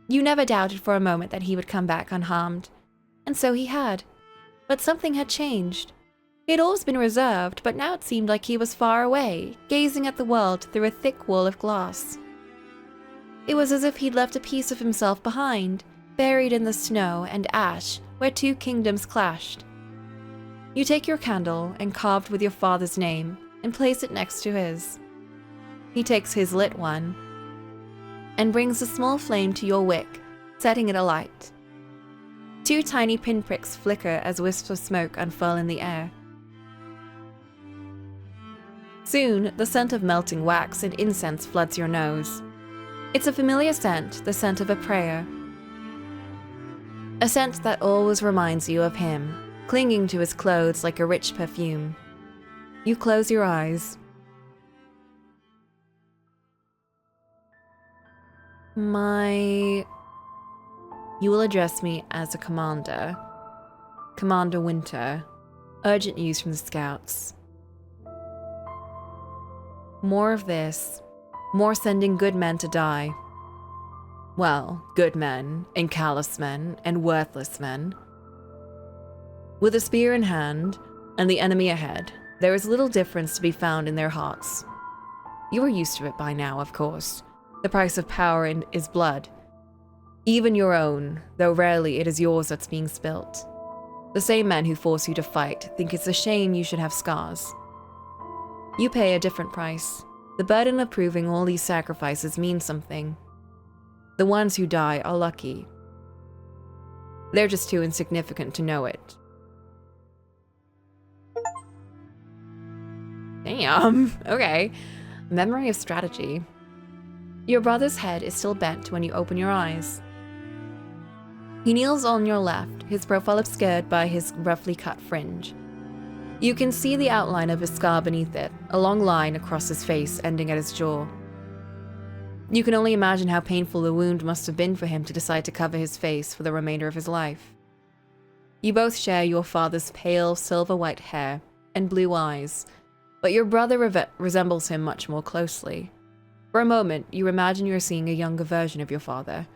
You never doubted for a moment that he would come back unharmed, and so he had. But something had changed. He had always been reserved, but now it seemed like he was far away, gazing at the world through a thick wall of glass. It was as if he'd left a piece of himself behind, buried in the snow and ash where two kingdoms clashed. You take your candle, and carved with your father's name, and place it next to his. He takes his lit one, and brings a small flame to your wick, setting it alight. Two tiny pinpricks flicker as wisps of smoke unfurl in the air. Soon, the scent of melting wax and incense floods your nose. It's a familiar scent, the scent of a prayer. A scent that always reminds you of him, clinging to his clothes like a rich perfume. You close your eyes. You will address me as a commander. Commander Winter. Urgent news from the scouts. More of this. More sending good men to die. Well, good men, and callous men, and worthless men. With a spear in hand, and the enemy ahead, there is little difference to be found in their hearts. You are used to it by now, of course. The price of power is blood. Even your own, though rarely it is yours that's being spilt. The same men who force you to fight think it's a shame you should have scars. You pay a different price. The burden of proving all these sacrifices means something. The ones who die are lucky. They're just too insignificant to know it. Damn, okay. Memory of strategy. Your brother's head is still bent when you open your eyes. He kneels on your left, his profile obscured by his roughly cut fringe. You can see the outline of his scar beneath it, a long line across his face ending at his jaw. You can only imagine how painful the wound must have been for him to decide to cover his face for the remainder of his life. You both share your father's pale, silver-white hair and blue eyes, but your brother resembles him much more closely. For a moment, you imagine you're seeing a younger version of your father.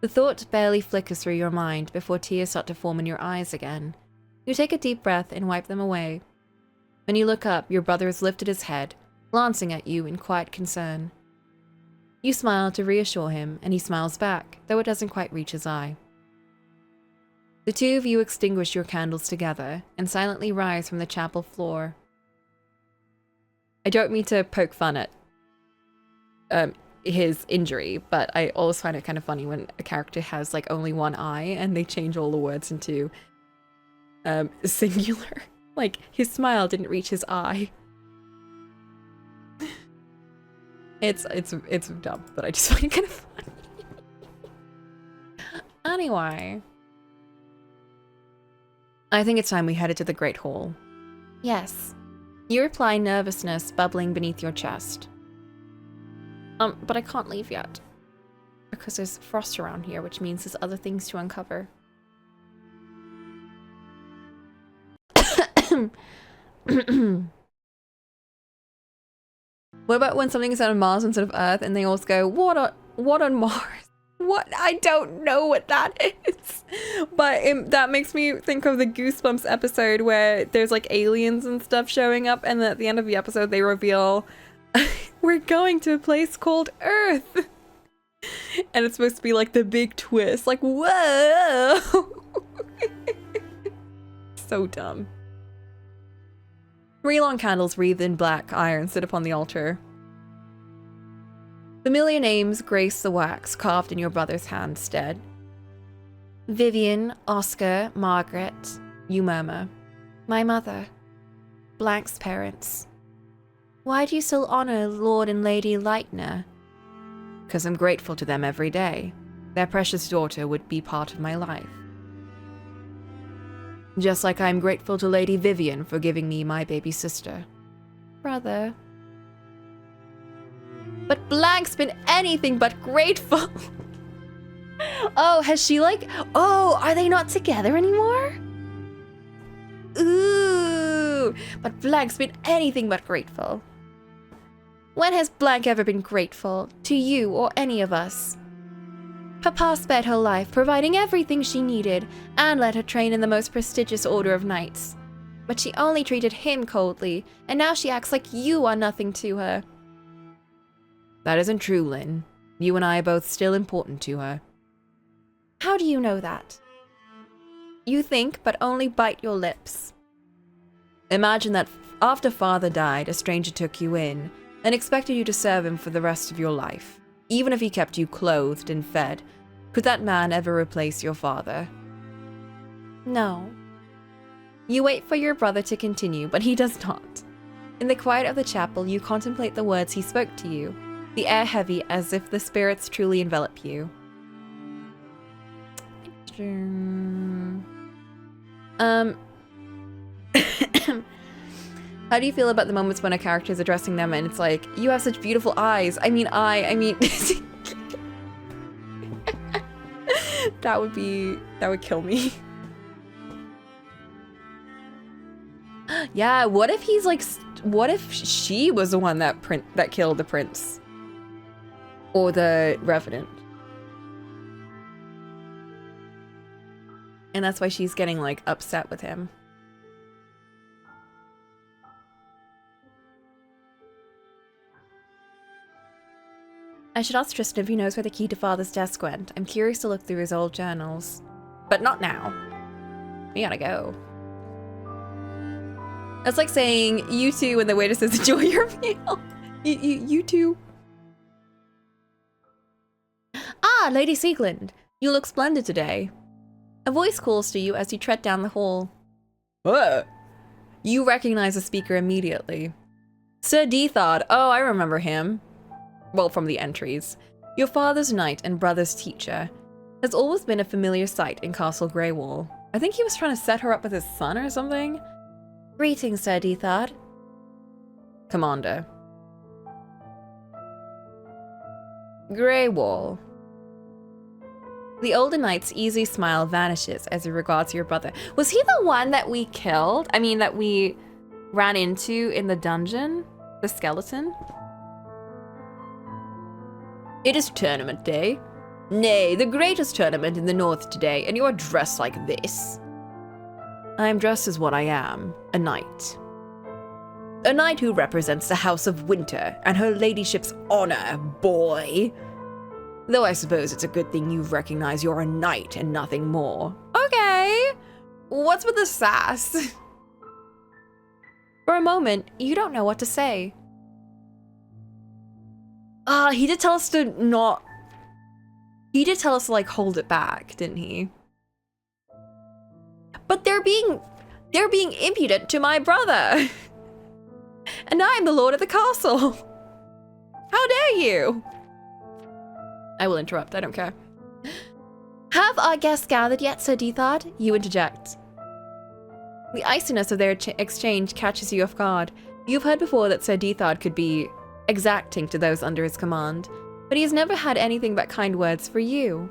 The thought barely flickers through your mind before tears start to form in your eyes again. You take a deep breath and wipe them away. When you look up, your brother has lifted his head, glancing at you in quiet concern. You smile to reassure him, and he smiles back, though it doesn't quite reach his eye. The two of you extinguish your candles together and silently rise from the chapel floor. I don't mean to poke fun at his injury, but I always find it kind of funny when a character has like only one eye and they change all the words into singular. Like his smile didn't reach his eye. It's dumb, but I just find it kind of funny. Anyway, I think it's time we headed to the Great Hall. Yes. You reply, nervousness bubbling beneath your chest. But I can't leave yet. Because there's frost around here, which means there's other things to uncover. What about when something is out of Mars instead of Earth and they always go, what on Mars? What? I don't know what that is. But that makes me think of the Goosebumps episode where there's like aliens and stuff showing up, and then at the end of the episode they reveal we're going to a place called Earth. And it's supposed to be like the big twist. Like, whoa! So dumb. 3 long candles wreathed in black iron sit upon the altar. Familiar names grace the wax carved in your brother's hand instead. Vivian, Oscar, Margaret, you murmur. My mother. Blank's parents. Why do you still honor Lord and Lady Lightner? 'Cause I'm grateful to them every day. Their precious daughter would be part of my life. Just like I'm grateful to Lady Vivian for giving me my baby sister. Brother. But Blank's been anything but grateful. Oh, has she oh, are they not together anymore? Ooh, but Blank's been anything but grateful. When has Blank ever been grateful to you or any of us? Papa spared her life, providing everything she needed, and let her train in the most prestigious order of knights. But she only treated him coldly, and now she acts like you are nothing to her. That isn't true, Lynn. You and I are both still important to her. How do you know that? You think, but only bite your lips. Imagine that after Father died, a stranger took you in, and expected you to serve him for the rest of your life. Even if he kept you clothed and fed, could that man ever replace your father? No. You wait for your brother to continue, but he does not. In the quiet of the chapel, you contemplate the words he spoke to you, the air heavy as if the spirits truly envelop you. How do you feel about the moments when a character is addressing them and it's like, you have such beautiful eyes? I mean, that would kill me. Yeah, what if he's like, what if she was the one that killed the prince? Or the revenant? And that's why she's getting like upset with him. I should ask Tristan if he knows where the key to Father's desk went. I'm curious to look through his old journals. But not now. We gotta go. That's like saying, you two, when the waiter says, enjoy your meal. You two. Ah, Lady Siegland. You look splendid today. A voice calls to you as you tread down the hall. What? You recognize the speaker immediately. Sir Dethard. Oh, I remember him. Well, from the entries. Your father's knight and brother's teacher has always been a familiar sight in Castle Greywall. I think he was trying to set her up with his son or something. Greetings, Sir Dethard. Commander. Greywall. The older knight's easy smile vanishes as he regards your brother. Was he the one that we killed? I mean, that we ran into in the dungeon? The skeleton? It is tournament day. Nay, the greatest tournament in the north today, and you are dressed like this. I am dressed as what I am, a knight. A knight who represents the House of Winter and her ladyship's honor, boy. Though I suppose it's a good thing you recognize you're a knight and nothing more. Okay. What's with the sass? For a moment, you don't know what to say. He did tell us to not... He did tell us to, like, hold it back, didn't he? But they're being impudent to my brother. And I'm the lord of the castle. How dare you? I will interrupt, I don't care. Have our guests gathered yet, Sir Dethard? You interject. The iciness of their exchange catches you off guard. You've heard before that Sir Dethard could be exacting to those under his command, but he has never had anything but kind words for you.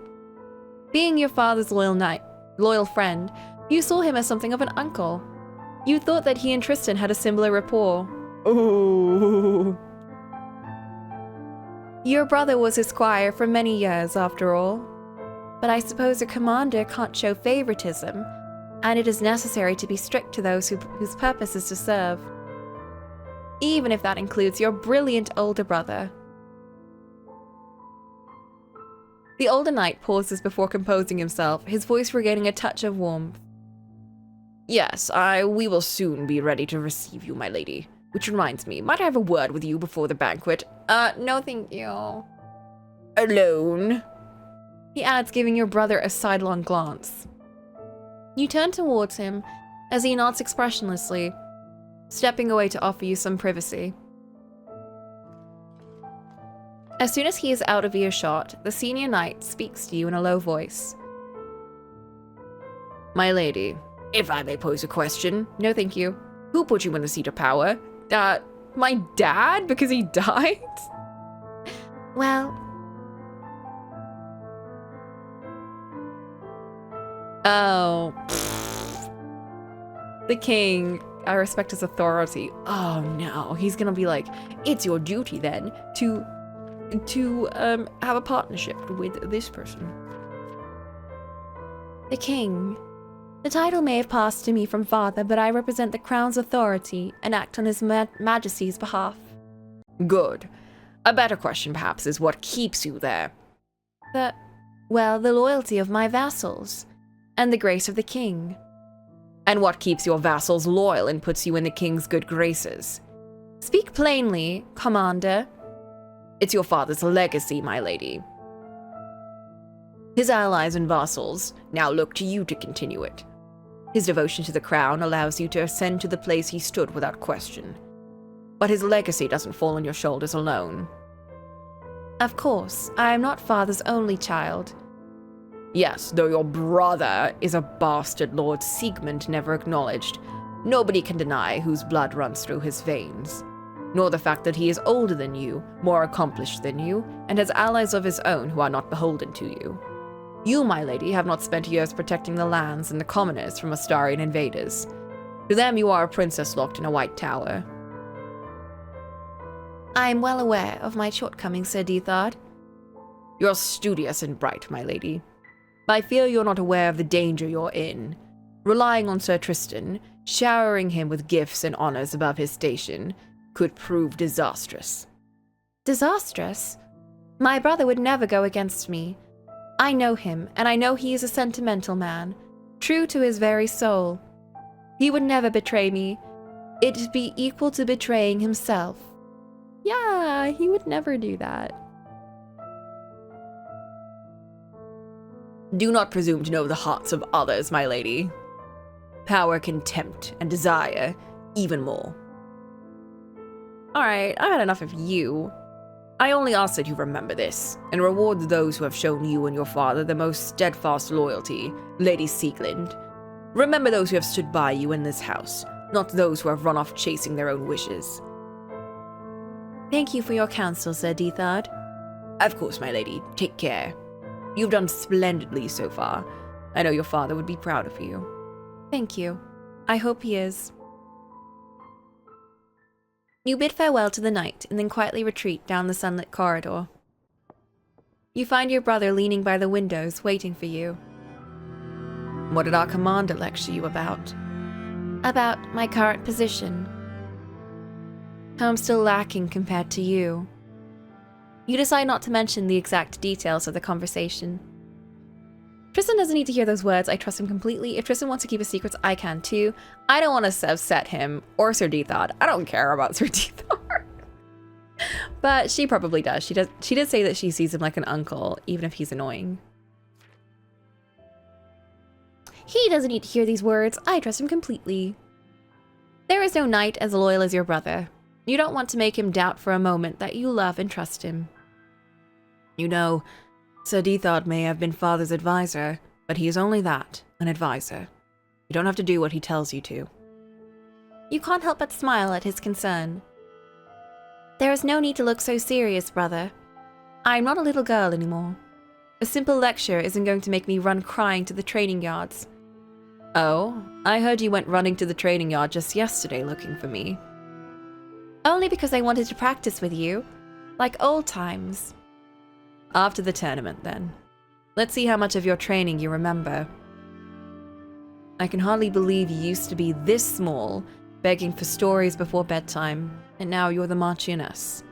Being your father's loyal friend, you saw him as something of an uncle. You thought that he and Tristan had a similar rapport. Ooh. Your brother was his squire for many years, after all. But I suppose a commander can't show favoritism, and it is necessary to be strict to those whose purpose is to serve. Even if that includes your brilliant older brother. The older knight pauses before composing himself, his voice regaining a touch of warmth. Yes, we will soon be ready to receive you, my lady. Which reminds me, might I have a word with you before the banquet? No thank you. Alone? He adds, giving your brother a sidelong glance. You turn towards him as he nods expressionlessly, stepping away to offer you some privacy. As soon as he is out of earshot, the senior knight speaks to you in a low voice. My lady, if I may pose a question. No, thank you. Who put you in the seat of power? My dad? Because he died? Well... Oh. The king. I respect his authority. Oh no, he's gonna be like, it's your duty then to have a partnership with this person. The king. The title may have passed to me from father, but I represent the crown's authority and act on his majesty's behalf. Good. A better question perhaps is what keeps you there? The loyalty of my vassals and the grace of the king. And what keeps your vassals loyal and puts you in the king's good graces? Speak plainly, Commander. It's your father's legacy, my lady. His allies and vassals now look to you to continue it. His devotion to the crown allows you to ascend to the place he stood without question. But his legacy doesn't fall on your shoulders alone. Of course, I am not father's only child. Yes, though your brother is a bastard Lord Siegmund never acknowledged, nobody can deny whose blood runs through his veins. Nor the fact that he is older than you, more accomplished than you, and has allies of his own who are not beholden to you. You, my lady, have not spent years protecting the lands and the commoners from Astarian invaders. To them you are a princess locked in a white tower. I am well aware of my shortcomings, Sir Dethard. You're studious and bright, my lady. I fear you're not aware of the danger you're in. Relying on Sir Tristan, showering him with gifts and honors above his station, could prove disastrous. Disastrous? My brother would never go against me. I know him, and I know he is a sentimental man, true to his very soul. He would never betray me. It'd be equal to betraying himself. Yeah, he would never do that. Do not presume to know the hearts of others, my lady. Power can tempt and desire even more. Alright, I've had enough of you. I only ask that you remember this, and reward those who have shown you and your father the most steadfast loyalty, Lady Sieglind. Remember those who have stood by you in this house, not those who have run off chasing their own wishes. Thank you for your counsel, Sir Dethard. Of course, my lady. Take care. You've done splendidly so far. I know your father would be proud of you. Thank you. I hope he is. You bid farewell to the knight and then quietly retreat down the sunlit corridor. You find your brother leaning by the windows, waiting for you. What did our commander lecture you about? About my current position. How I'm still lacking compared to you. You decide not to mention the exact details of the conversation. Tristan doesn't need to hear those words. I trust him completely. If Tristan wants to keep his secrets, I can too. I don't want to upset him or Sir Dethard. I don't care about Sir Dethard. But she probably does. She did say that she sees him like an uncle, even if he's annoying. He doesn't need to hear these words. I trust him completely. There is no knight as loyal as your brother. You don't want to make him doubt for a moment that you love and trust him. You know, Sir Dethard may have been father's advisor, but he is only that, an advisor. You don't have to do what he tells you to. You can't help but smile at his concern. There is no need to look so serious, brother. I am not a little girl anymore. A simple lecture isn't going to make me run crying to the training yards. Oh, I heard you went running to the training yard just yesterday looking for me. Only because I wanted to practice with you, like old times. After the tournament, then. Let's see how much of your training you remember. I can hardly believe you used to be this small, begging for stories before bedtime, and now you're the Marchioness.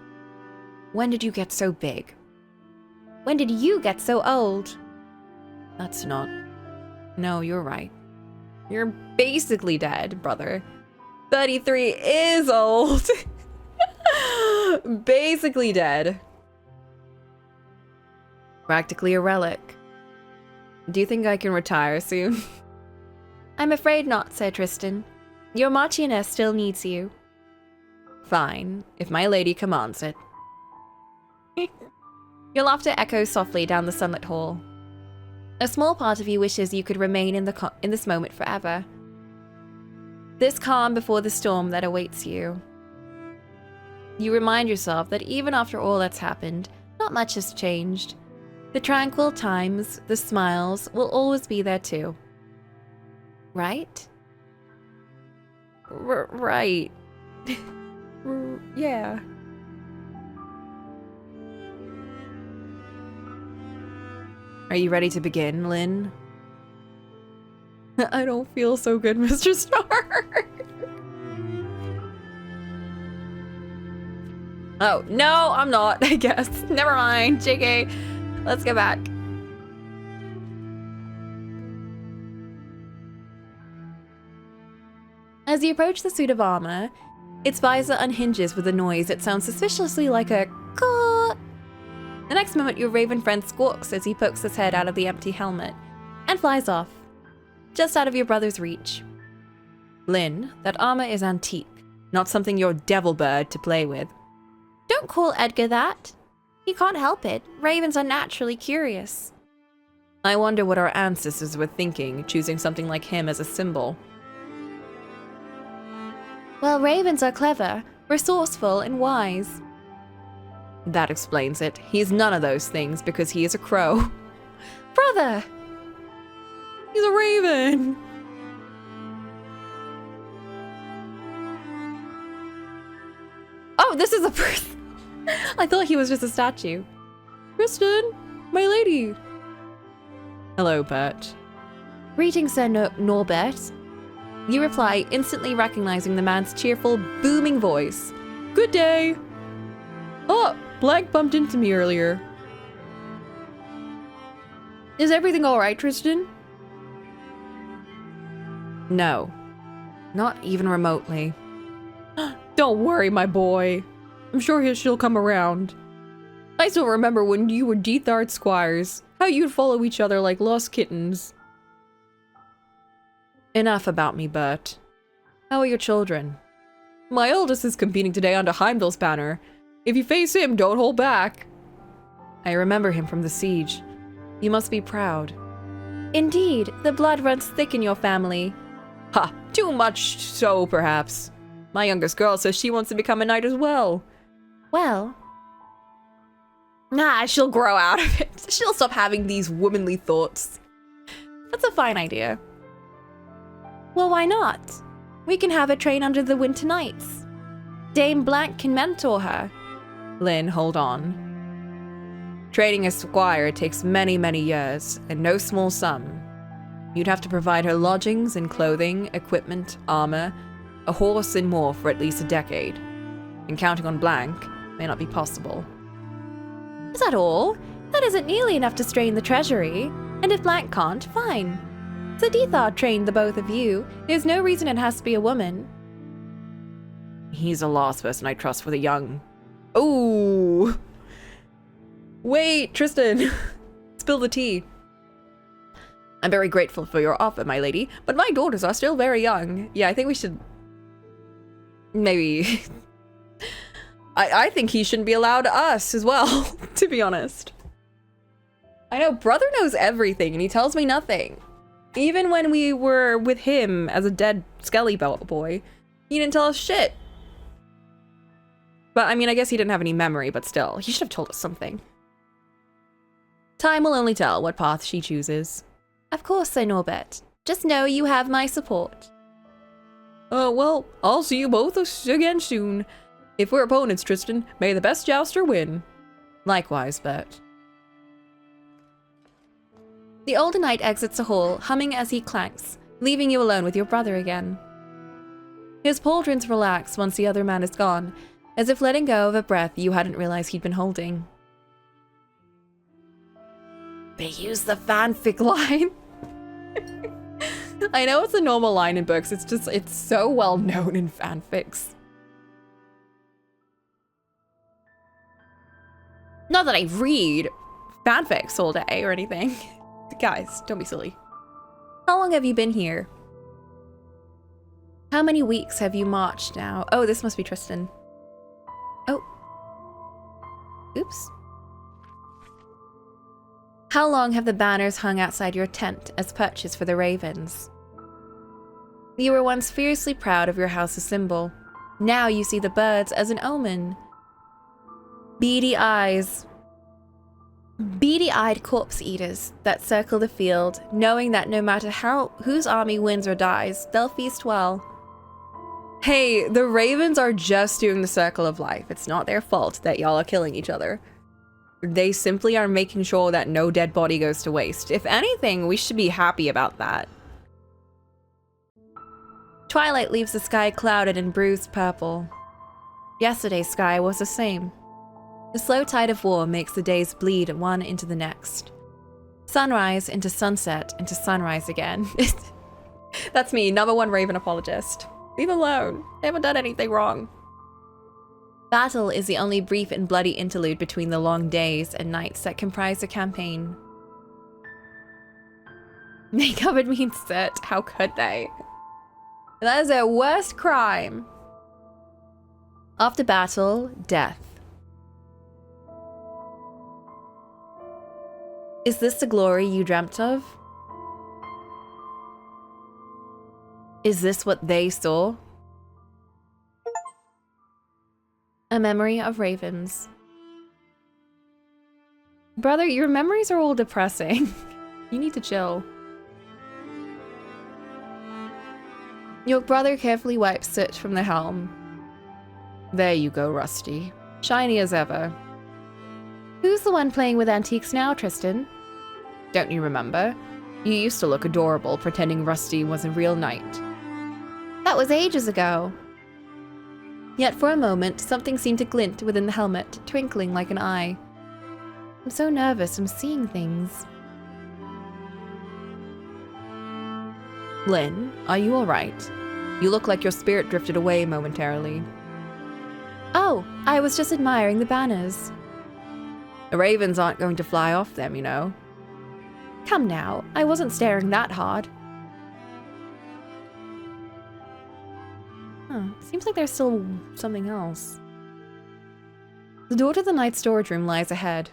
When did you get so big? When did you get so old? That's not... No, you're right. You're basically dead, brother. 33 is old. Basically dead. Practically a relic. Do you think I can retire soon? I'm afraid not, Sir Tristan. Your Marchioness still needs you. Fine, if my lady commands it. Your laughter echoes softly down the sunlit hall. A small part of you wishes you could remain in this moment forever. This calm before the storm that awaits you. You remind yourself that even after all that's happened, not much has changed. The tranquil times, the smiles, will always be there too. Right? Right. Yeah. Are you ready to begin, Lynn? I don't feel so good, Mr. Stark. Oh, no, I'm not, I guess. Never mind, JK. Let's go back. As you approach the suit of armor, its visor unhinges with a noise that sounds suspiciously like a caw. The next moment, your raven friend squawks as he pokes his head out of the empty helmet and flies off, just out of your brother's reach. Lynn, that armor is antique, not something your devil bird to play with. Don't call Edgar that. He can't help it. Ravens are naturally curious. I wonder what our ancestors were thinking, choosing something like him as a symbol. Well, ravens are clever, resourceful, and wise. That explains it. He's none of those things because he is a crow. Brother! He's a raven! Oh, this is a person! I thought he was just a statue. Kristen, my lady. Hello, Bert. Greetings, Sir Norbert. You reply, instantly recognizing the man's cheerful, booming voice. Good day. Oh, Blank bumped into me earlier. Is everything alright, Tristan? No. Not even remotely. Don't worry, my boy. I'm sure she'll come around. I still remember when you were Deathard squires, how you'd follow each other like lost kittens. Enough about me, Bert. How are your children? My eldest is competing today under Heimdall's banner. If you face him, don't hold back. I remember him from the siege. You must be proud. Indeed, the blood runs thick in your family. Ha! Too much so, perhaps. My youngest girl says she wants to become a knight as well. Well... Nah, she'll grow out of it. She'll stop having these womanly thoughts. That's a fine idea. Well, why not? We can have her train under the winter nights. Dame Blank can mentor her. Lynn, hold on. Training a squire takes many, many years, and no small sum. You'd have to provide her lodgings and clothing, equipment, armor, a horse and more for at least a decade. And counting on Blank may not be possible. Is that all? That isn't nearly enough to strain the treasury. And if Blank can't, fine. So Deathard trained the both of you. There's no reason it has to be a woman. He's the last person I trust for the young. Ooh. Wait, Tristan. Spill the tea. I'm very grateful for your offer, my lady, but my daughters are still very young. Yeah, I think we should... Maybe... I think he shouldn't be allowed us as well, to be honest. I know, brother knows everything, and he tells me nothing. Even when we were with him as a dead Skelly boy, he didn't tell us shit. But, I mean, I guess he didn't have any memory, but still, he should have told us something. Time will only tell what path she chooses. Of course, Sir Norbert. Just know you have my support. Well, I'll see you both again soon. If we're opponents, Tristan, may the best jouster win. Likewise, Bert. The older knight exits the hall, humming as he clanks, leaving you alone with your brother again. His pauldrons relax once the other man is gone, as if letting go of a breath you hadn't realized he'd been holding. They use the fanfic line. I know it's a normal line in books, it's so well known in fanfics. Not that I read fanfics all day or anything. Guys, don't be silly. How long have you been here? How many weeks have you marched now? Oh, this must be Tristan. Oh. Oops. How long have the banners hung outside your tent as purchase for the ravens? You were once fiercely proud of your house's symbol. Now you see the birds as an omen. Beady-eyed corpse eaters that circle the field, knowing that no matter whose army wins or dies, they'll feast well. Hey, the ravens are just doing the circle of life. It's not their fault that y'all are killing each other. They simply are making sure that no dead body goes to waste. If anything, we should be happy about that. Twilight leaves the sky clouded and bruised purple. Yesterday's sky was the same. The slow tide of war makes the days bleed one into the next. Sunrise into sunset into sunrise again. That's me, #1 Raven apologist. Leave alone. They haven't done anything wrong. Battle is the only brief and bloody interlude between the long days and nights that comprise the campaign. They covered me in soot. How could they? That is their worst crime. After battle, death. Is this the glory you dreamt of? Is this what they saw? A memory of ravens. Brother, your memories are all depressing. You need to chill. Your brother carefully wipes soot from the helm. There you go, Rusty. Shiny as ever. Who's the one playing with antiques now, Tristan? Don't you remember? You used to look adorable, pretending Rusty was a real knight. That was ages ago. Yet for a moment, something seemed to glint within the helmet, twinkling like an eye. I'm so nervous, I'm seeing things. Lynn, are you alright? You look like your spirit drifted away momentarily. Oh, I was just admiring the banners. The ravens aren't going to fly off them, you know. Come now, I wasn't staring that hard. Huh, seems like there's still something else. The door to the night storage room lies ahead.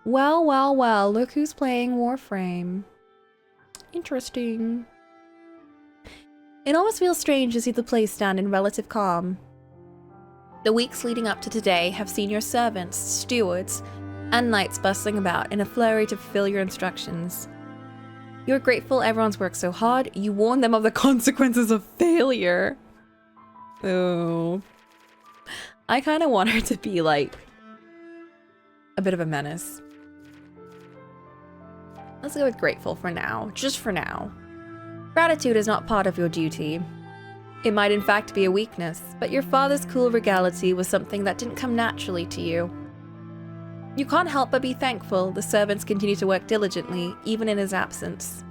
Well, well, well, look who's playing Warframe. Interesting. It almost feels strange to see the place stand in relative calm. The weeks leading up to today have seen your servants, stewards, and knights bustling about in a flurry to fulfill your instructions. You're grateful everyone's worked so hard, you warn them of the consequences of failure. Oh. I kind of want her to be like a bit of a menace. Let's go with grateful for now, just for now. Gratitude is not part of your duty. It might in fact be a weakness, but your father's cool regality was something that didn't come naturally to you. You can't help but be thankful the servants continue to work diligently, even in his absence.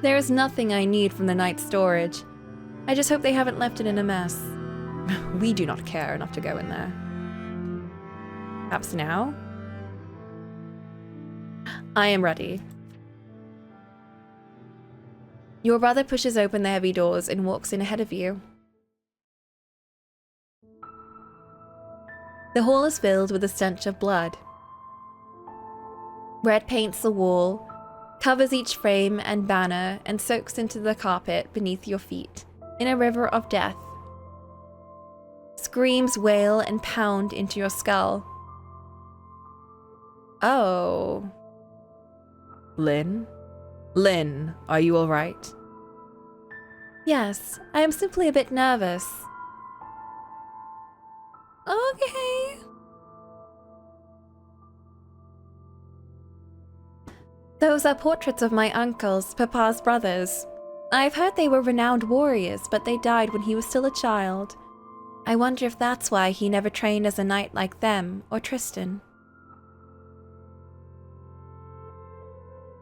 There is nothing I need from the night storage. I just hope they haven't left it in a mess. We do not care enough to go in there. Perhaps now? I am ready. Your brother pushes open the heavy doors and walks in ahead of you. The hall is filled with the stench of blood. Red paints the wall, covers each frame and banner, and soaks into the carpet beneath your feet in a river of death. Screams wail and pound into your skull. Oh. Lynn? Lynn, are you alright? Yes, I am simply a bit nervous. Okay. Those are portraits of my uncles, Papa's brothers. I've heard they were renowned warriors, but they died when he was still a child. I wonder if that's why he never trained as a knight like them, or Tristan.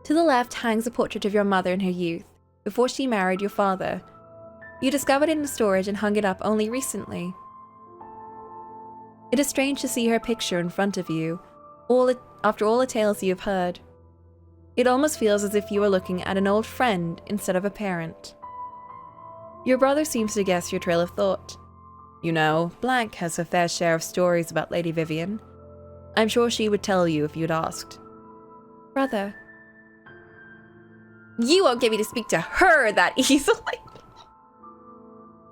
To the left hangs a portrait of your mother in her youth, before she married your father. You discovered it in the storage and hung it up only recently. It is strange to see her picture in front of you, after all the tales you have heard. It almost feels as if you are looking at an old friend instead of a parent. Your brother seems to guess your trail of thought. You know, Blank has her fair share of stories about Lady Vivian. I'm sure she would tell you if you'd asked. Brother. You won't get me to speak to her that easily.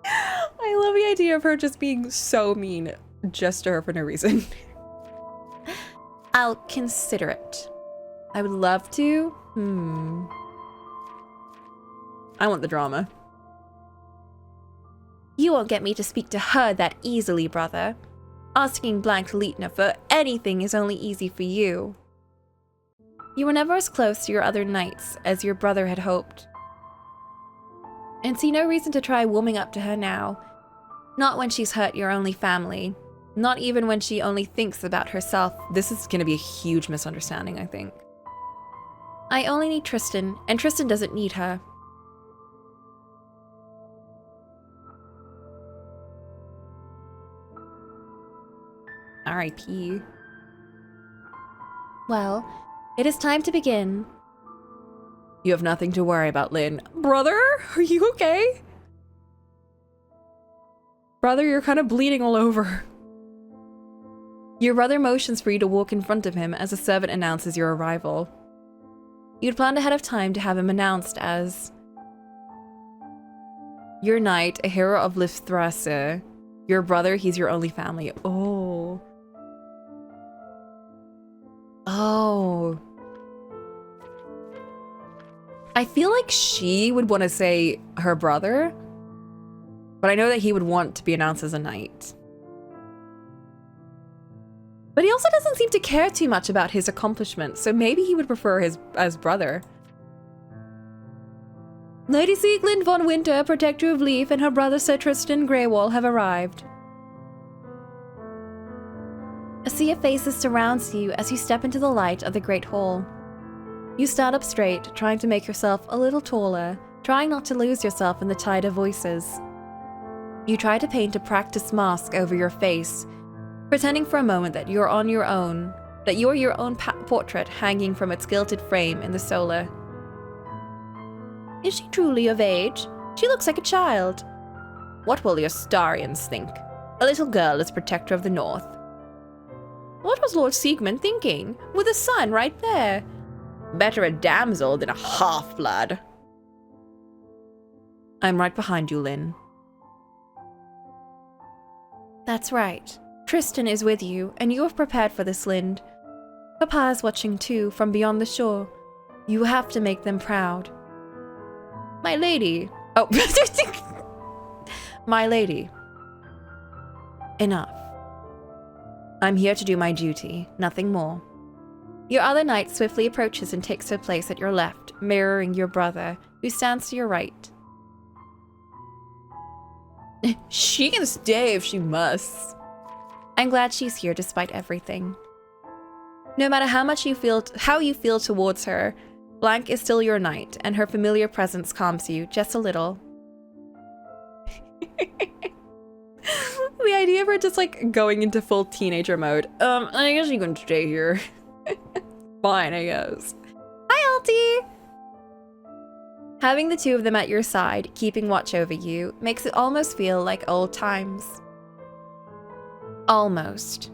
I love the idea of her just being so mean just to her for no reason. I'll consider it. I would love to. I want the drama. You won't get me to speak to her that easily, brother. Asking Blank Leetna for anything is only easy for you. You were never as close to your other knights as your brother had hoped. And see no reason to try warming up to her now. Not when she's hurt your only family. Not even when she only thinks about herself. This is going to be a huge misunderstanding, I think. I only need Tristan, and Tristan doesn't need her. R.I.P. Well, it is time to begin. You have nothing to worry about, Lynn. Brother, are you okay? Brother, you're kind of bleeding all over. Your brother motions for you to walk in front of him as a servant announces your arrival. You'd planned ahead of time to have him announced as your knight, a hero of Lifthrasir. Your brother, he's your only family. Oh. Oh. I feel like she would want to say her brother, but I know that he would want to be announced as a knight. But he also doesn't seem to care too much about his accomplishments, so maybe he would prefer his as brother. Lady Sieglind von Winter, Protector of Leaf, and her brother Sir Tristan Greywall have arrived. A sea of faces surrounds you as you step into the light of the Great Hall. You stand up straight, trying to make yourself a little taller, trying not to lose yourself in the tide of voices. You try to paint a practiced mask over your face, pretending for a moment that you're on your own, that you're your own portrait hanging from its gilded frame in the solar. Is she truly of age? She looks like a child. What will your Starians think? A little girl is protector of the North. What was Lord Siegmund thinking? With a son right there. Better a damsel than a half-blood. I'm right behind you, Lynn. That's right. Tristan is with you, and you have prepared for this, Lind. Papa is watching too, from beyond the shore. You have to make them proud. My lady. Oh. My lady. Enough. I'm here to do my duty, nothing more. Your other knight swiftly approaches and takes her place at your left, mirroring your brother, who stands to your right. She can stay if she must. I'm glad she's here despite everything. No matter how you feel towards her, Blank is still your knight, and her familiar presence calms you just a little. The idea of her just like going into full teenager mode. I guess you can stay here. Fine, I guess. Hi, Alti! Having the two of them at your side, keeping watch over you, makes it almost feel like old times. Almost.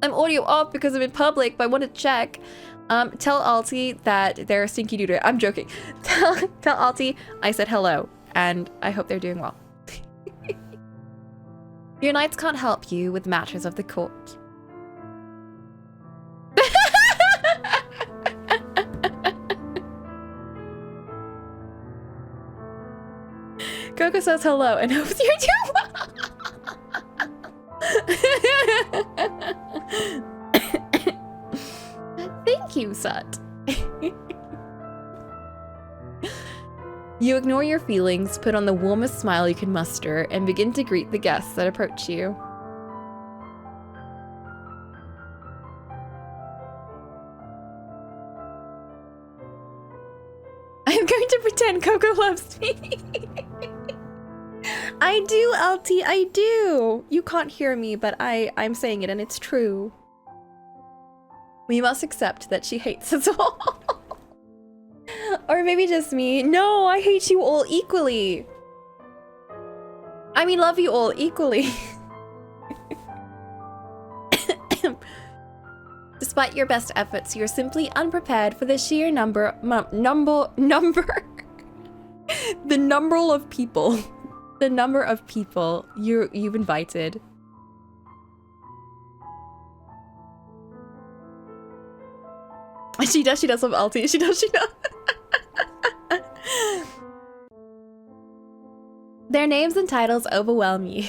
I'm audio off because I'm in public, but I want to check. Tell Alti that they're stinky doo. I'm joking. Tell Alti I said hello, and I hope they're doing well. Your knights can't help you with matters of the court. Coco says hello and hopes you're doing well. Thank you, Sut. You ignore your feelings, put on the warmest smile you can muster, and begin to greet the guests that approach you. I'm going to pretend Coco loves me. I do, Alti, I do. You can't hear me, but I'm saying it and it's true. We must accept that she hates us all. Or maybe just me. No, I hate you all equally. I mean, love you all equally. Despite your best efforts, you're simply unprepared for the sheer number of people you've invited. She does love Alti. She does. Their names and titles overwhelm you.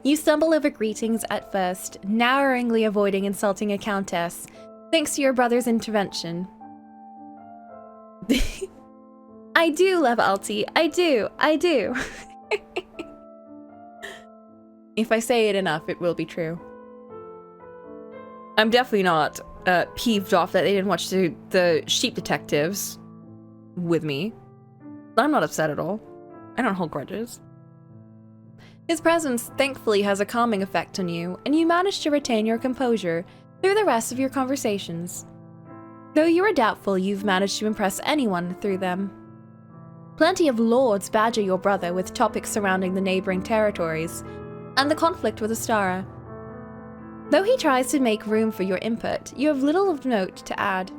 You stumble over greetings at first, narrowingly avoiding insulting a countess, thanks to your brother's intervention. I do love Alti. I do. If I say it enough, it will be true. I'm definitely not peeved off that they didn't watch the Sheep Detectives with me. I'm not upset at all. I don't hold grudges. His presence thankfully has a calming effect on you, and you manage to retain your composure through the rest of your conversations. Though you are doubtful you've managed to impress anyone through them. Plenty of lords badger your brother with topics surrounding the neighboring territories, and the conflict with Astara. Though he tries to make room for your input, you have little of note to add.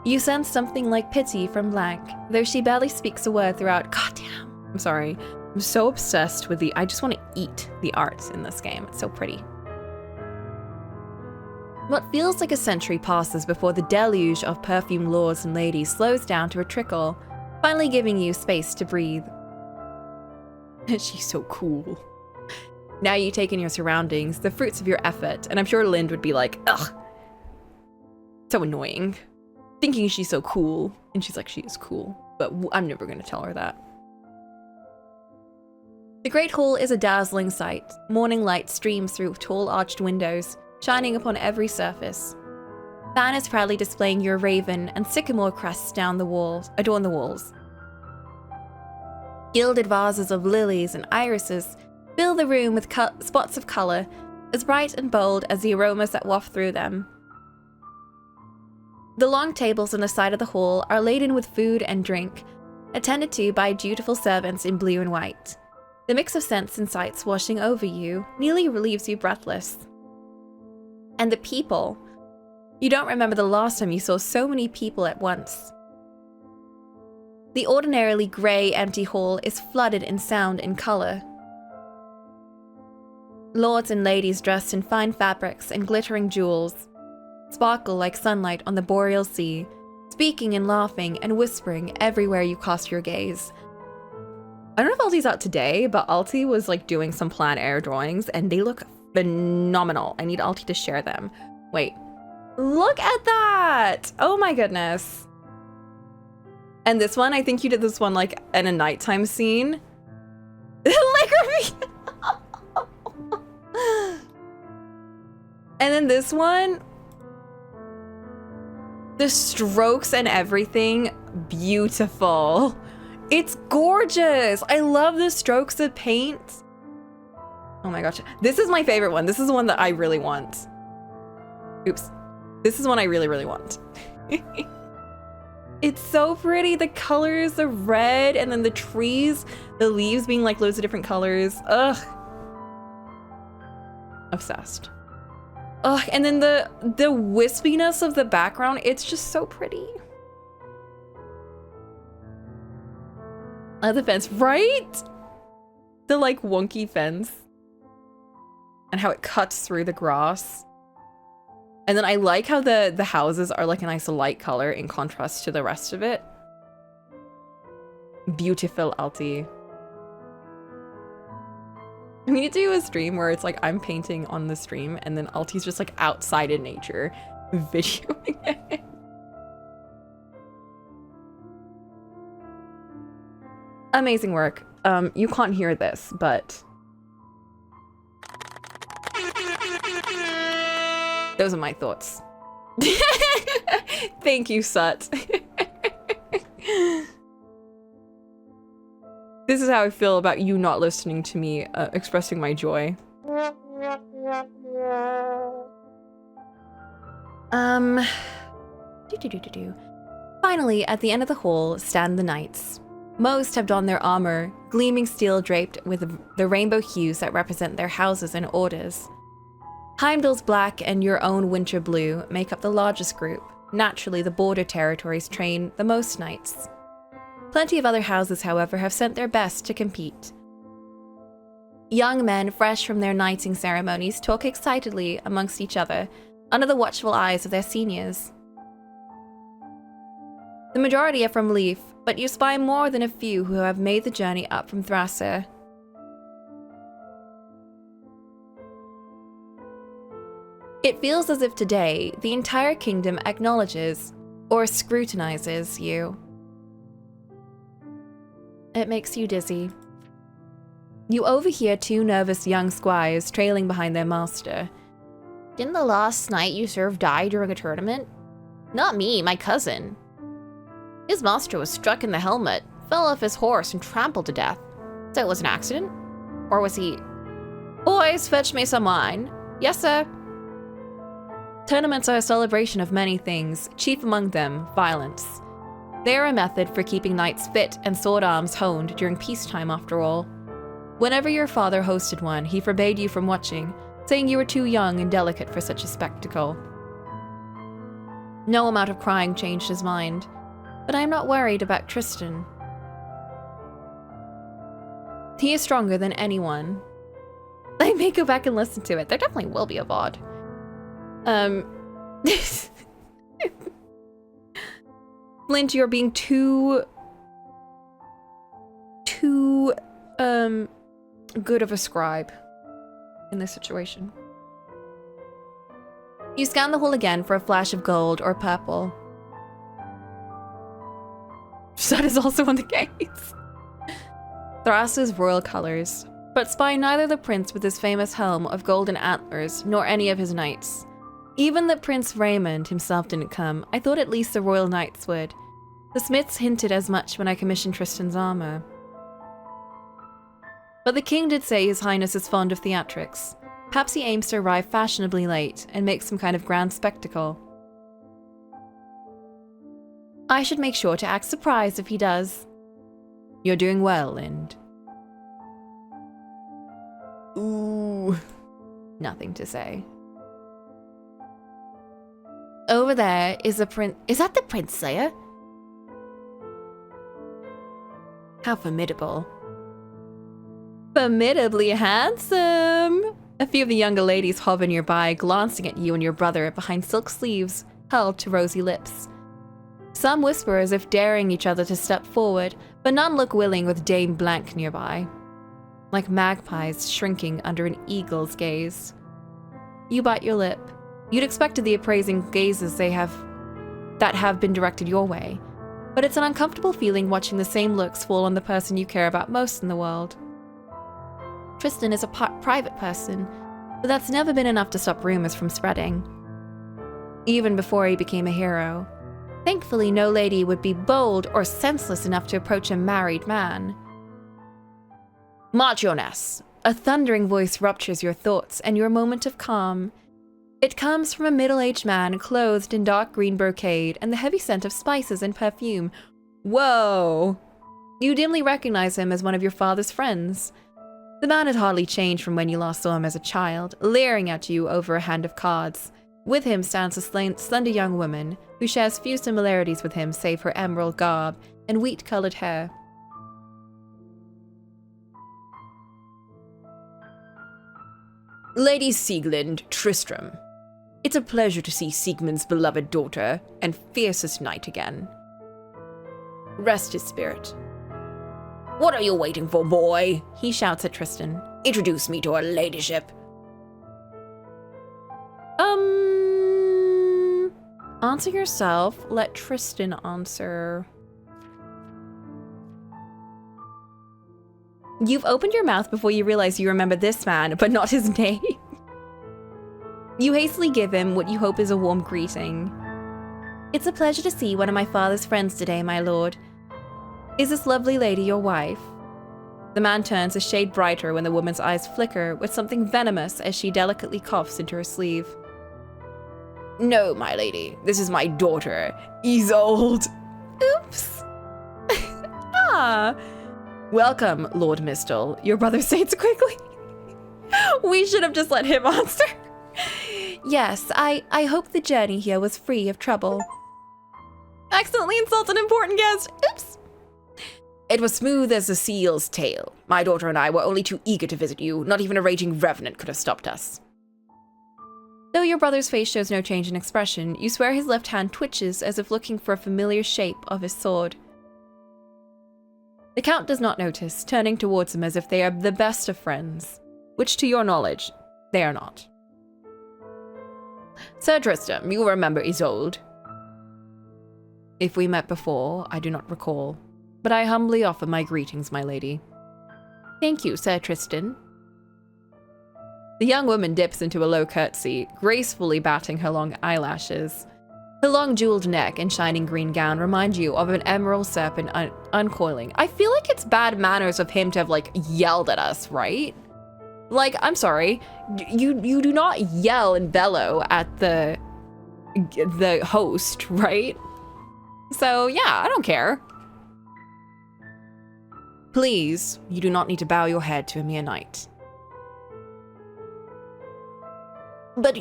You sense something like pity from Blank, though she barely speaks a word throughout. Goddamn. I'm sorry. I'm so obsessed with I just want to eat the art in this game. It's so pretty. What feels like a century passes before the deluge of perfumed lords and ladies slows down to a trickle, finally giving you space to breathe. She's so cool. Now you take in your surroundings, the fruits of your effort, and I'm sure Lind would be like, ugh, so annoying. Thinking she's so cool, and she's like, she is cool, but I'm never going to tell her that. The Great Hall is a dazzling sight. Morning light streams through tall arched windows, shining upon every surface. Fan is proudly displaying your raven, and sycamore crests adorn the walls. Gilded vases of lilies and irises fill the room with spots of color, as bright and bold as the aromas that waft through them. The long tables on the side of the hall are laden with food and drink, attended to by dutiful servants in blue and white. The mix of scents and sights washing over you nearly relieves you breathless. And the people. You don't remember the last time you saw so many people at once. The ordinarily grey, empty hall is flooded in sound and color. Lords and ladies dressed in fine fabrics and glittering jewels sparkle like sunlight on the boreal sea, speaking and laughing and whispering everywhere you cast your gaze. I don't know if Alti's out today, but Alti was like doing some plein air drawings and they look phenomenal. I need Alti to share them. Wait, look at that! Oh my goodness. And this one, I think you did this one like in a nighttime scene. And then this one, the strokes and everything, beautiful. It's gorgeous. I love the strokes of paint. Oh my gosh. This is my favorite one. This is the one that I really want. Oops. This is one I really, really want. It's so pretty. The colors, the red, and then the trees, the leaves being like loads of different colors. Ugh. Obsessed. Ugh, and then the wispiness of the background, it's just so pretty. The fence, right? The like wonky fence. And how it cuts through the grass. And then I like how the houses are like a nice light color in contrast to the rest of it. Beautiful, Alti. We need to do a stream where it's like I'm painting on the stream and then Alti's just like outside in nature videoing it. Amazing work. You can't hear this, but those are my thoughts. Thank you, Sut. This is how I feel about you not listening to me expressing my joy. Finally, at the end of the hall stand the knights. Most have donned their armor, gleaming steel draped with the rainbow hues that represent their houses and orders. Heimdall's black and your own winter blue make up the largest group. Naturally, the border territories train the most knights. Plenty of other houses, however, have sent their best to compete. Young men, fresh from their knighting ceremonies, talk excitedly amongst each other, under the watchful eyes of their seniors. The majority are from Leaf, but you spy more than a few who have made the journey up from Thrasser. It feels as if today, the entire kingdom acknowledges or scrutinizes you. It makes you dizzy. You overhear two nervous young squires trailing behind their master. Didn't the last knight you served die during a tournament? Not me, my cousin. His master was struck in the helmet, fell off his horse, and trampled to death. So it was an accident? Or was he... Boys, fetch me some wine. Yes, sir. Tournaments are a celebration of many things, chief among them, violence. They are a method for keeping knights fit and sword arms honed during peacetime, after all. Whenever your father hosted one, he forbade you from watching, saying you were too young and delicate for such a spectacle. No amount of crying changed his mind, but I am not worried about Tristan. He is stronger than anyone. I may go back and listen to it. There definitely will be a VOD. Flint, you're being too good of a scribe in this situation. You scan the hall again for a flash of gold or purple. That is also on the gates. Thras's royal colors, but spy neither the prince with his famous helm of golden antlers nor any of his knights. Even that Prince Raymond himself didn't come. I thought at least the royal knights would. The smiths hinted as much when I commissioned Tristan's armor. But the king did say His Highness is fond of theatrics. Perhaps he aims to arrive fashionably late and make some kind of grand spectacle. I should make sure to act surprised if he does. You're doing well, Lind. Ooh. Nothing to say. Over there is a prince. Is that the Prince Slayer? How formidable. Formidably handsome! A few of the younger ladies hover nearby, glancing at you and your brother behind silk sleeves held to rosy lips. Some whisper as if daring each other to step forward, but none look willing with Dame Blank nearby, like magpies shrinking under an eagle's gaze. You bite your lip. You'd expected the appraising gazes that have been directed your way, but it's an uncomfortable feeling watching the same looks fall on the person you care about most in the world. Tristan is a private person, but that's never been enough to stop rumors from spreading. Even before he became a hero. Thankfully, no lady would be bold or senseless enough to approach a married man. Marchioness! A thundering voice ruptures your thoughts and your moment of calm. It comes from a middle-aged man clothed in dark green brocade and the heavy scent of spices and perfume. Whoa! You dimly recognize him as one of your father's friends. The man had hardly changed from when you last saw him as a child, leering at you over a hand of cards. With him stands a slender young woman, who shares few similarities with him save her emerald garb and wheat-colored hair. Lady Sieglind Tristram. It's a pleasure to see Siegmund's beloved daughter and fiercest knight again. Rest his spirit. What are you waiting for, boy? He shouts at Tristan. Introduce me to her ladyship. Answer yourself. Let Tristan answer. You've opened your mouth before you realize you remember this man, but not his name. You hastily give him what you hope is a warm greeting. It's a pleasure to see one of my father's friends today, my lord. Is this lovely lady your wife? The man turns a shade brighter when the woman's eyes flicker with something venomous as she delicately coughs into her sleeve. No, my lady. This is my daughter, Isolde. Oops. Ah! Welcome, Lord Mistle. Your brother states quickly. We should have just let him answer. Yes, I hope the journey here was free of trouble. Accidentally insulted an important guest. Oops. It was smooth as a seal's tail. My daughter and I were only too eager to visit you. Not even a raging revenant could have stopped us. Though your brother's face shows no change in expression, you swear his left hand twitches as if looking for a familiar shape of his sword. The Count does not notice, turning towards him as if they are the best of friends, which to your knowledge, they are not. Sir Tristram, you remember Isolde? If we met before, I do not recall, but I humbly offer my greetings, my lady. Thank you, Sir Tristan. The young woman dips into a low curtsy, gracefully batting her long eyelashes. Her long jeweled neck and shining green gown remind you of an emerald serpent uncoiling. I feel like it's bad manners of him to have, like, yelled at us, right? Like, I'm sorry, you do not yell and bellow at the host, right? So, yeah, I don't care. Please, you do not need to bow your head to a mere knight. But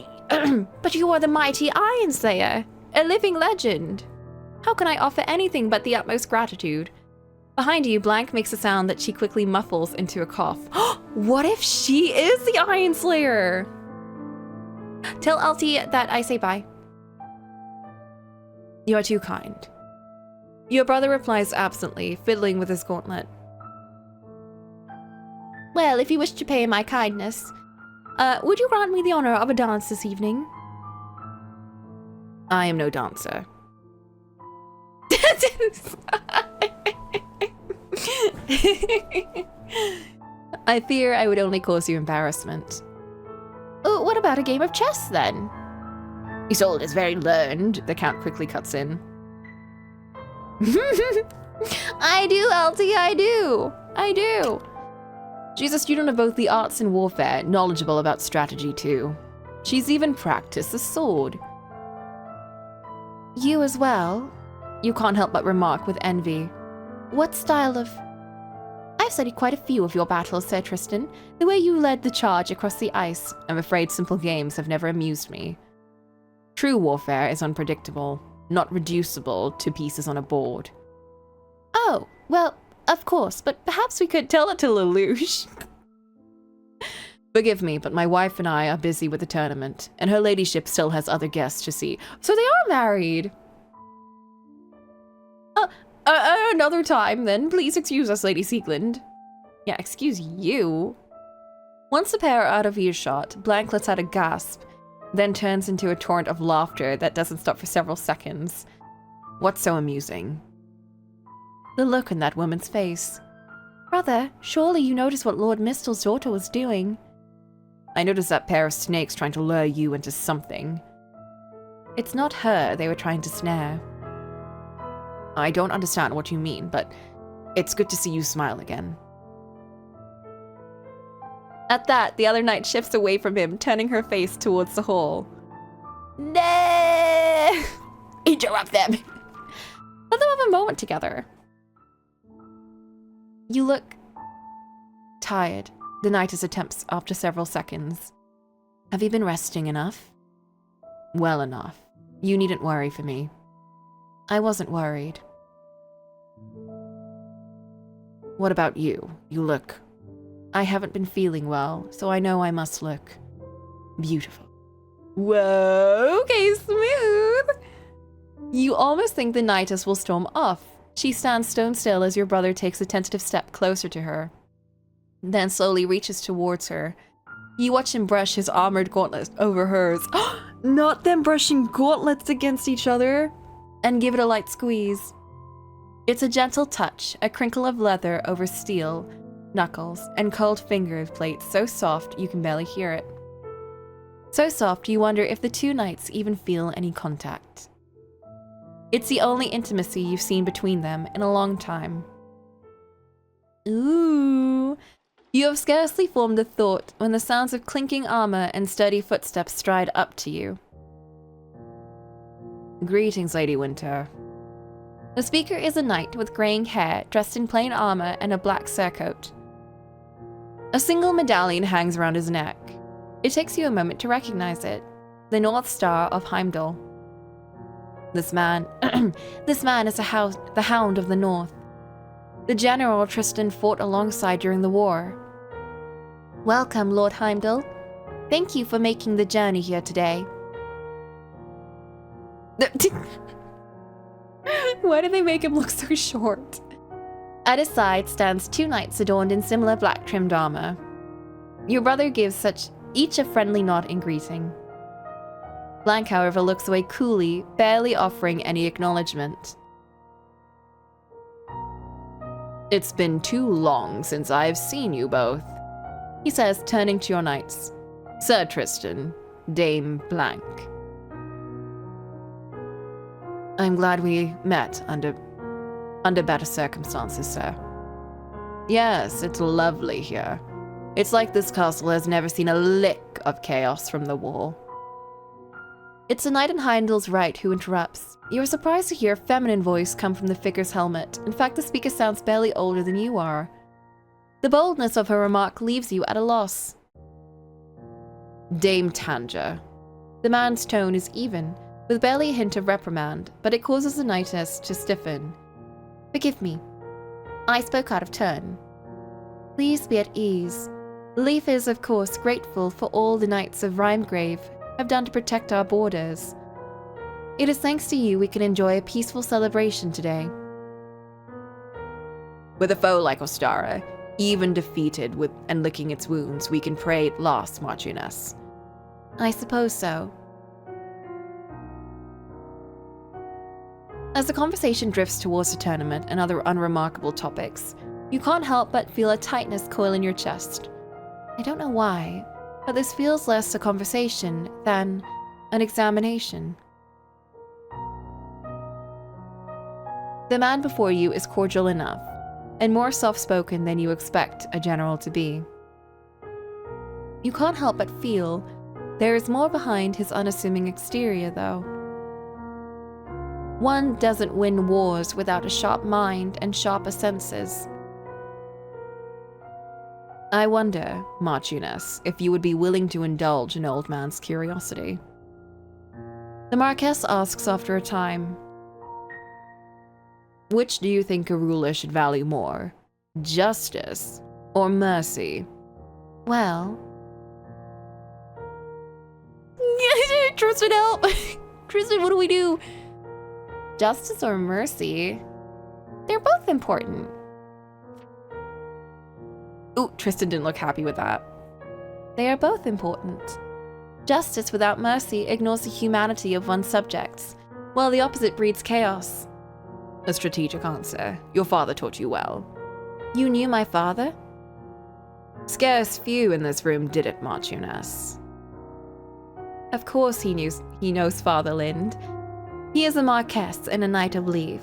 you are the mighty Iron Slayer, a living legend. How can I offer anything but the utmost gratitude? Behind you, Blank makes a sound that she quickly muffles into a cough. What if she is the Iron Slayer? Tell Alti that I say bye. You are too kind. Your brother replies absently, fiddling with his gauntlet. Well, if you wish to pay my kindness, would you grant me the honor of a dance this evening? I am no dancer. I fear I would only cause you embarrassment. Oh, what about a game of chess, then? Isolde is very learned, the Count quickly cuts in. I do, Alti, I do. Jesus, you don't have both the arts and warfare, knowledgeable about strategy too. She's even practiced the sword. You as well? You can't help but remark with envy. What style of... I've studied quite a few of your battles, Sir Tristan. The way you led the charge across the ice. I'm afraid simple games have never amused me. True warfare is unpredictable, not reducible to pieces on a board. Oh, well, of course, but perhaps we could tell it to Lelouch. Forgive me, but my wife and I are busy with the tournament, and her ladyship still has other guests to see. So they are married. Another time, then. Please excuse us, Lady Sieglind. Yeah, excuse you. Once the pair are out of earshot, Blank lets out a gasp, then turns into a torrent of laughter that doesn't stop for several seconds. What's so amusing? The look in that woman's face. Brother, surely you noticed what Lord Mistle's daughter was doing. I noticed that pair of snakes trying to lure you into something. It's not her they were trying to snare. I don't understand what you mean, but it's good to see you smile again. At that, the other knight shifts away from him, turning her face towards the hall. No! Interrupt them! Let them have a moment together. You look... tired, the knightess attempts after several seconds. Have you been resting enough? Well enough. You needn't worry for me. I wasn't worried. What about you? You look... I haven't been feeling well, so I know I must look beautiful. Whoa, okay, smooth. You almost think the knightess will storm off. She stands stone still as your brother takes a tentative step closer to her, then slowly reaches towards her. You watch him brush his armored gauntlet over hers. Not them brushing gauntlets against each other. And give it a light squeeze. It's a gentle touch, a crinkle of leather over steel, knuckles, and cold finger plates so soft you can barely hear it. So soft you wonder if the two knights even feel any contact. It's the only intimacy you've seen between them in a long time. Ooh. You have scarcely formed a thought when the sounds of clinking armor and sturdy footsteps stride up to you. Greetings, Lady Winter. The speaker is a knight with graying hair, dressed in plain armor and a black surcoat. A single medallion hangs around his neck. It takes you a moment to recognize it. The North Star of Heimdall. This man is the Hound of the North. The general Tristan fought alongside during the war. Welcome, Lord Heimdall. Thank you for making the journey here today. Why do they make him look so short? At his side stands 2 knights adorned in similar black trimmed armor. Your brother gives each a friendly nod in greeting. Blank, however, looks away coolly, barely offering any acknowledgement. It's been too long since I've seen you both, he says, turning to your knights. Sir Tristan, Dame Blank. I'm glad we met under better circumstances, sir. Yes, it's lovely here. It's like this castle has never seen a lick of chaos from the war. It's a knight in Heimdall's right who interrupts. You are surprised to hear a feminine voice come from the figure's helmet. In fact, the speaker sounds barely older than you are. The boldness of her remark leaves you at a loss. Dame Tanja. The man's tone is even, with barely a hint of reprimand, but it causes the knightess to stiffen. Forgive me. I spoke out of turn. Please be at ease. Leif is, of course, grateful for all the knights of Rhymegrave have done to protect our borders. It is thanks to you we can enjoy a peaceful celebration today. With a foe like Ostara, even defeated and licking its wounds, we can pray it lasts, Marchioness. I suppose so. As the conversation drifts towards the tournament and other unremarkable topics, you can't help but feel a tightness coil in your chest. I don't know why, but this feels less a conversation than an examination. The man before you is cordial enough, and more soft-spoken than you expect a general to be. You can't help but feel there is more behind his unassuming exterior, though. One doesn't win wars without a sharp mind and sharper senses. I wonder, Marchioness, if you would be willing to indulge an old man's curiosity. The Marquess asks after a time. Which do you think a ruler should value more? Justice or mercy? Well... Tristan, help! Tristan, what do we do? Justice or mercy? They're both important. Ooh, Tristan didn't look happy with that. They are both important. Justice without mercy ignores the humanity of one's subjects, while the opposite breeds chaos. A strategic answer. Your father taught you well. You knew my father? Scarce few in this room did it, Marchioness. Of course he knows Father Lind. He is a Marquess and a Knight of Leaf.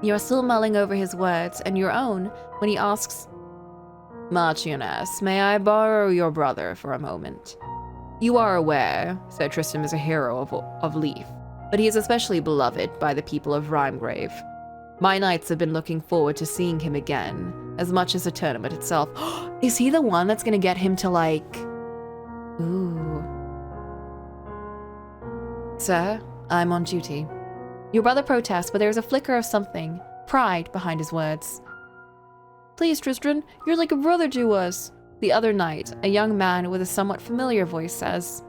You are still mulling over his words and your own when he asks, Marchioness, may I borrow your brother for a moment? You are aware Sir Tristram is a hero of Leaf, but he is especially beloved by the people of Rhymegrave. My knights have been looking forward to seeing him again, as much as the tournament itself. Is he the one that's gonna get him to, like... Ooh. Sir, I'm on duty. Your brother protests, but there is a flicker of something, pride, behind his words. Please, Tristan, you're like a brother to us. The other knight, a young man with a somewhat familiar voice, says.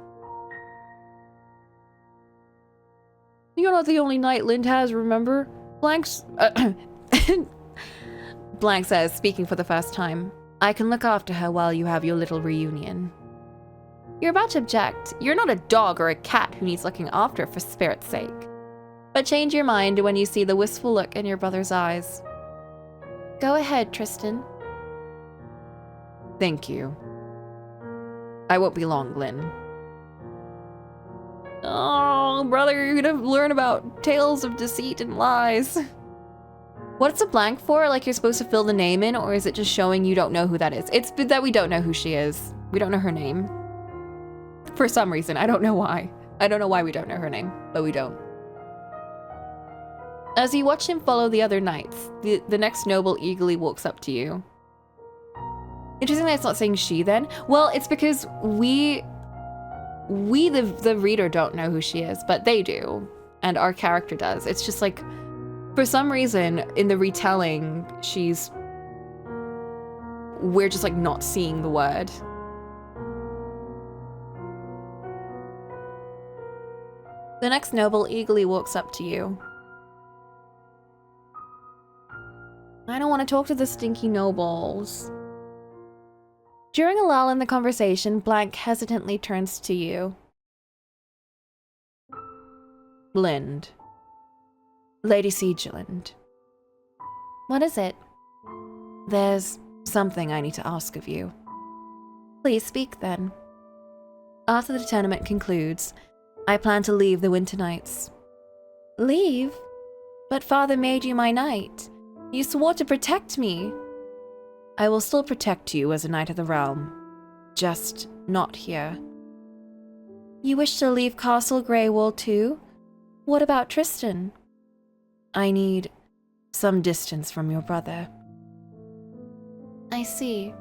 You're not the only knight Lind has, remember? Blank says, speaking for the first time. I can look after her while you have your little reunion. You're about to object. You're not a dog or a cat who needs looking after for spirit's sake. But change your mind when you see the wistful look in your brother's eyes. Go ahead, Tristan. Thank you. I won't be long, Lynn. Oh, brother, you're gonna learn about tales of deceit and lies. What's a blank for? Like you're supposed to fill the name in, or is it just showing you don't know who that is? It's that we don't know who she is. We don't know her name. For some reason, I don't know why. I don't know why we don't know her name, but we don't. As you watch him follow the other knights, the next noble eagerly walks up to you. Interesting that it's not saying she then. Well, it's because we the reader don't know who she is, but they do. And our character does. It's just like, for some reason, in the retelling, we're just like not seeing the word. The next noble eagerly walks up to you. I don't want to talk to the stinky nobles. During a lull in the conversation, Blank hesitantly turns to you. Lind. Lady Siegeland. What is it? There's something I need to ask of you. Please speak then. After the tournament concludes, I plan to leave the Winter Knights. Leave? But Father made you my knight. You swore to protect me. I will still protect you as a Knight of the Realm. Just not here. You wish to leave Castle Greywall too? What about Tristan? I need some distance from your brother. I see.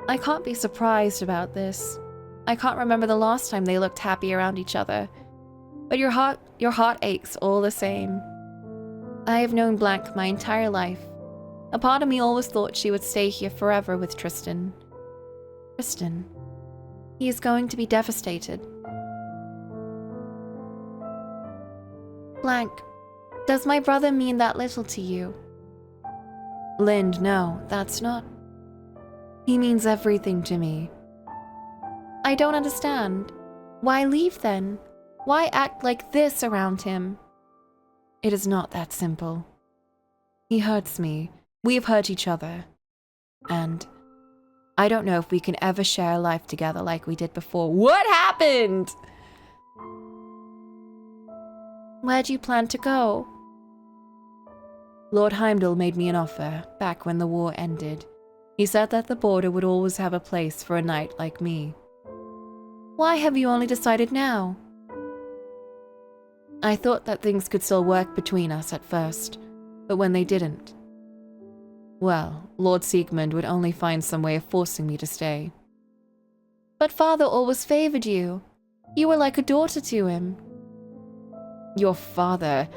I can't be surprised about this. I can't remember the last time they looked happy around each other. But your heart aches all the same. I have known Blank my entire life. A part of me always thought she would stay here forever with Tristan. Tristan. He is going to be devastated. Blank, does my brother mean that little to you? Lind, no, that's not. He means everything to me. I don't understand. Why leave then? Why act like this around him? It is not that simple. He hurts me. We have hurt each other. And I don't know if we can ever share a life together like we did before. What happened? Where do you plan to go? Lord Heimdall made me an offer back when the war ended. He said that the border would always have a place for a knight like me. Why have you only decided now? I thought that things could still work between us at first, but when they didn't, well, Lord Siegmund would only find some way of forcing me to stay. But Father always favored you. You were like a daughter to him. Your father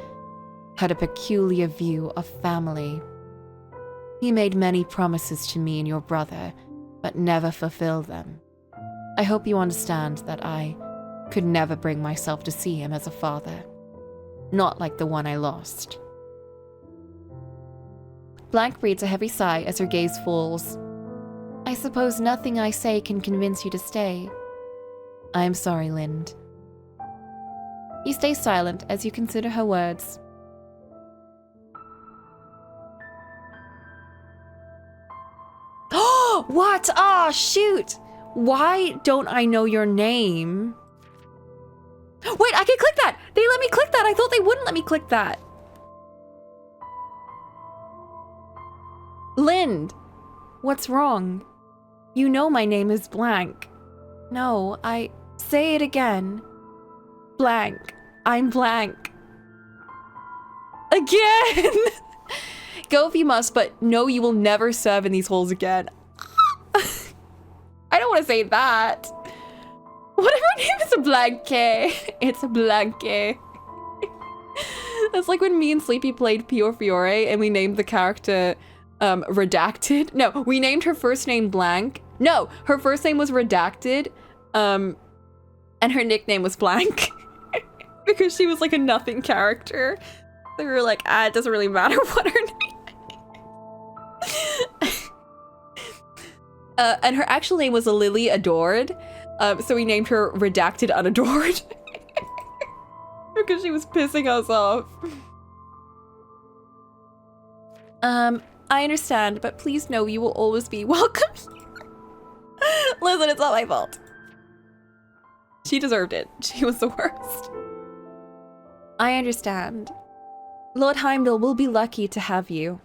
had a peculiar view of family. He made many promises to me and your brother, but never fulfilled them. I hope you understand that I could never bring myself to see him as a father. Not like the one I lost. Blank breathes a heavy sigh as her gaze falls. I suppose nothing I say can convince you to stay. I am sorry, Lind. You stay silent as you consider her words. Oh, what? Oh, shoot! Why don't I know your name? Wait, I can click that! They let me click that! I thought they wouldn't let me click that. Lind, what's wrong? You know my name is Blank. No, say it again. Blank. I'm Blank. Again! Go if you must, but no, you will never serve in these holes again. I don't want to say that. What if her name is a Blanque? It's a Blanque. That's like when me and Sleepy played Pio Fiore and we named the character Redacted. No, we named her first name Blank. No, her first name was Redacted. And her nickname was Blank. Because she was like a nothing character. So we were like, it doesn't really matter what her name is. And her actual name was Lily Adored. So we named her Redacted Unadored. Because she was pissing us off. I understand, but please know you will always be welcome here. Listen, it's not my fault. She deserved it. She was the worst. I understand. Lord Heimdall will be lucky to have you.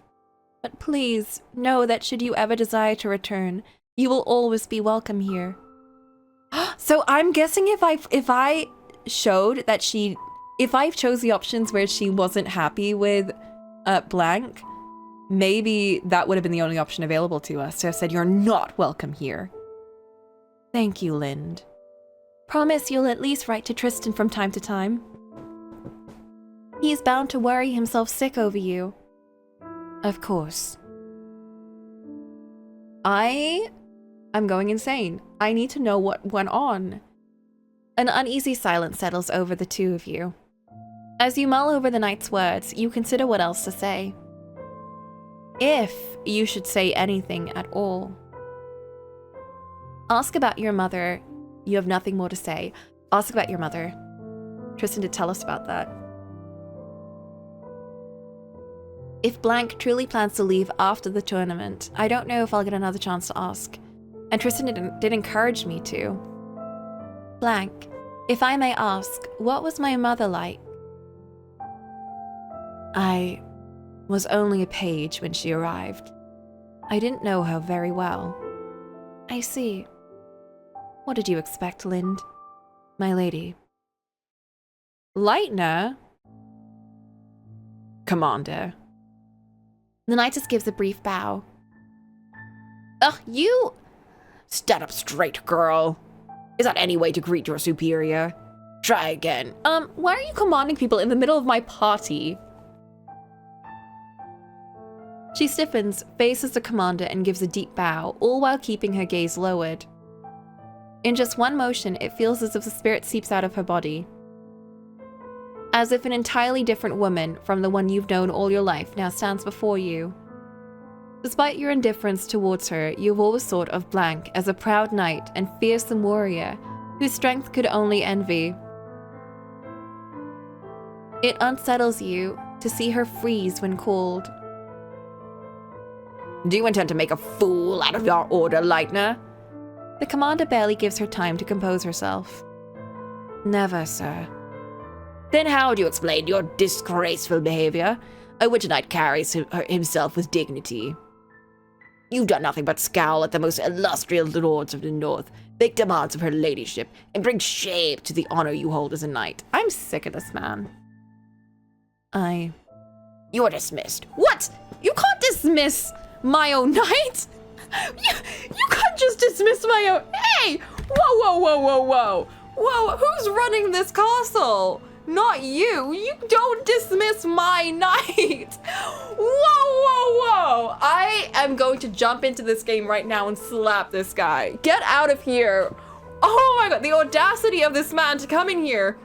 But please know that should you ever desire to return, you will always be welcome here. So I'm guessing if I showed that she if I chose the options where she wasn't happy with blank, maybe that would have been the only option available to us, to have said, you're not welcome here. Thank you, Lind. Promise you'll at least write to Tristan from time to time. He's bound to worry himself sick over you. Of course. I'm going insane. I need to know what went on. An uneasy silence settles over the two of you. As you mull over the knight's words, you consider what else to say. If you should say anything at all. Ask about your mother. You have nothing more to say. Ask about your mother. Tristan did tell us about that. If blank truly plans to leave after the tournament, I don't know if I'll get another chance to ask. And Tristan did encourage me to. Blank, if I may ask, what was my mother like? I was only a page when she arrived. I didn't know her very well. I see. What did you expect, Lind? My lady. Lightner? Commander. The knightess gives a brief bow. Ugh, you... Stand up straight, girl. Is that any way to greet your superior? Try again. Why are you commanding people in the middle of my party? She stiffens, faces the commander, and gives a deep bow, all while keeping her gaze lowered. In just one motion, it feels as if the spirit seeps out of her body. As if an entirely different woman from the one you've known all your life now stands before you. Despite your indifference towards her, you've always thought of blank as a proud knight and fearsome warrior whose strength could only envy. It unsettles you to see her freeze when called. Do you intend to make a fool out of your order, Lightner? The commander barely gives her time to compose herself. Never, sir. Then how do you explain your disgraceful behavior? A witch knight carries himself with dignity. You've done nothing but scowl at the most illustrious lords of the north, make demands of her ladyship, and bring shame to the honor you hold as a knight. I'm sick of this man. You are dismissed. What? You can't dismiss my own knight? You can't just dismiss my own... Hey! Whoa, whoa, whoa, whoa, whoa! Whoa, who's running this castle? Not you. You don't dismiss my knight. Whoa, whoa, whoa. I am going to jump into this game right now and slap this guy. Get out of here. Oh my god, the audacity of this man to come in here,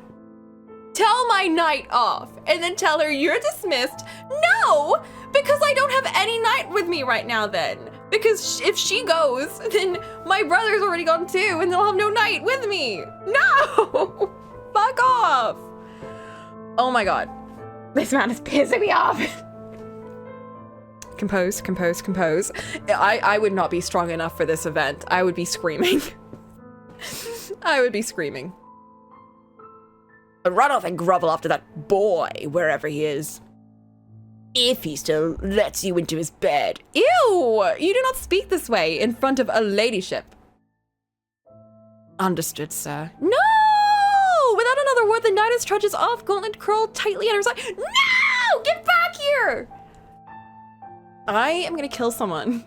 tell my knight off, and then tell her you're dismissed. No, because I don't have any knight with me right now then. Because if she goes, then my brother's already gone too, and they'll have no knight with me. No! Fuck off! Oh my god. This man is pissing me off. Compose, compose, compose. I would not be strong enough for this event. I would be screaming. I would be screaming. Run off and grovel after that boy, wherever he is. If he still lets you into his bed. Ew! You do not speak this way in front of a ladyship. Understood, sir. No! Without another word, the knightess trudges off, gauntlet curled tightly at her side. No! Get back here! I am gonna kill someone.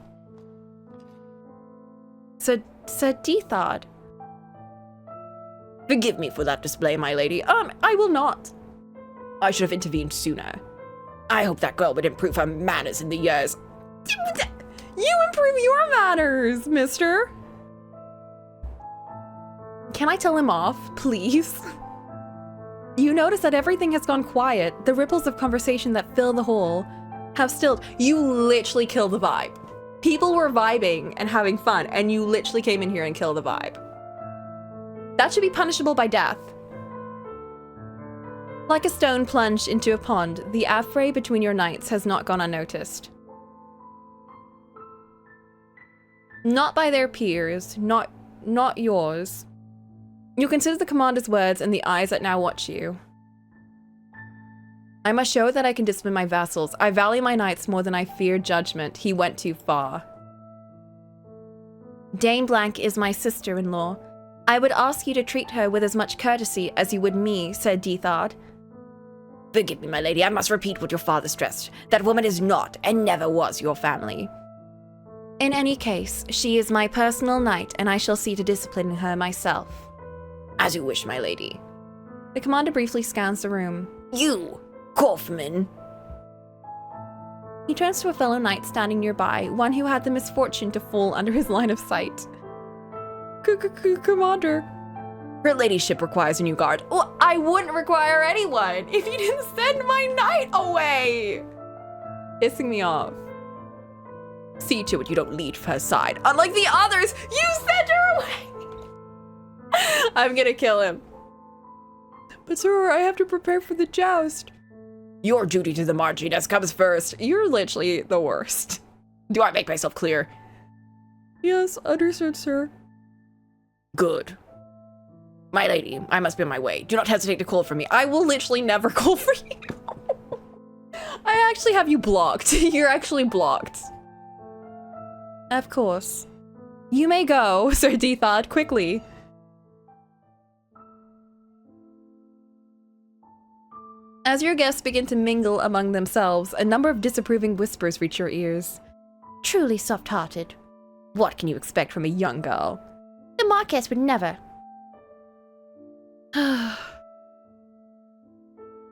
Sir Dethard. Forgive me for that display, my lady. I will not. I should have intervened sooner. I hope that girl would improve her manners in the years. You improve your manners, mister. Can I tell him off, please? You notice that everything has gone quiet. The ripples of conversation that fill the hall have stilled. You literally killed the vibe. People were vibing and having fun, and you literally came in here and killed the vibe. That should be punishable by death. Like a stone plunged into a pond, the affray between your knights has not gone unnoticed. Not by their peers, not yours. You consider the commander's words and the eyes that now watch you. I must show that I can discipline my vassals. I value my knights more than I fear judgment. He went too far. Dame Blank is my sister-in-law. I would ask you to treat her with as much courtesy as you would me, said Dethard. Forgive me, my lady, I must repeat what your father stressed. That woman is not, and never was, your family. In any case, she is my personal knight, and I shall see to discipline her myself. As you wish, my lady. The commander briefly scans the room. You, Kaufman. He turns to a fellow knight standing nearby, one who had the misfortune to fall under his line of sight. Commander. Her ladyship requires a new guard. Well, I wouldn't require anyone if you didn't send my knight away. Pissing me off. See to it you don't lead her side. Unlike the others, you sent her away. I'm gonna kill him. But sir, I have to prepare for the joust. Your duty to the Marchioness comes first. You're literally the worst. Do I make myself clear? Yes, understood, sir. Good. My lady, I must be on my way. Do not hesitate to call for me. I will literally never call for you. I actually have you blocked. You're actually blocked. Of course. You may go, Sir Dethod, quickly. As your guests begin to mingle among themselves, a number of disapproving whispers reach your ears. Truly soft-hearted. What can you expect from a young girl? The Marquess would never.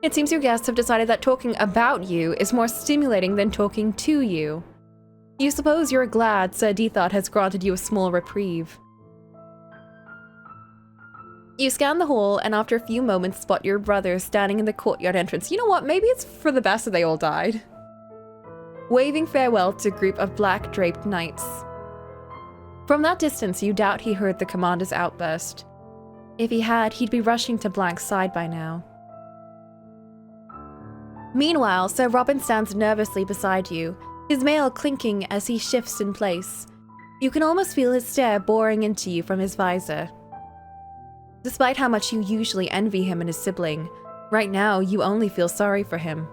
It seems your guests have decided that talking about you is more stimulating than talking to you. You suppose you're glad Sir Dethod has granted you a small reprieve. You scan the hall and after a few moments spot your brother standing in the courtyard entrance. You know what? Maybe it's for the best that they all died. Waving farewell to a group of black-draped knights. From that distance, you doubt he heard the commander's outburst. If he had, he'd be rushing to Blank's side by now. Meanwhile, Sir Robin stands nervously beside you, his mail clinking as he shifts in place. You can almost feel his stare boring into you from his visor. Despite how much you usually envy him and his sibling, right now you only feel sorry for him.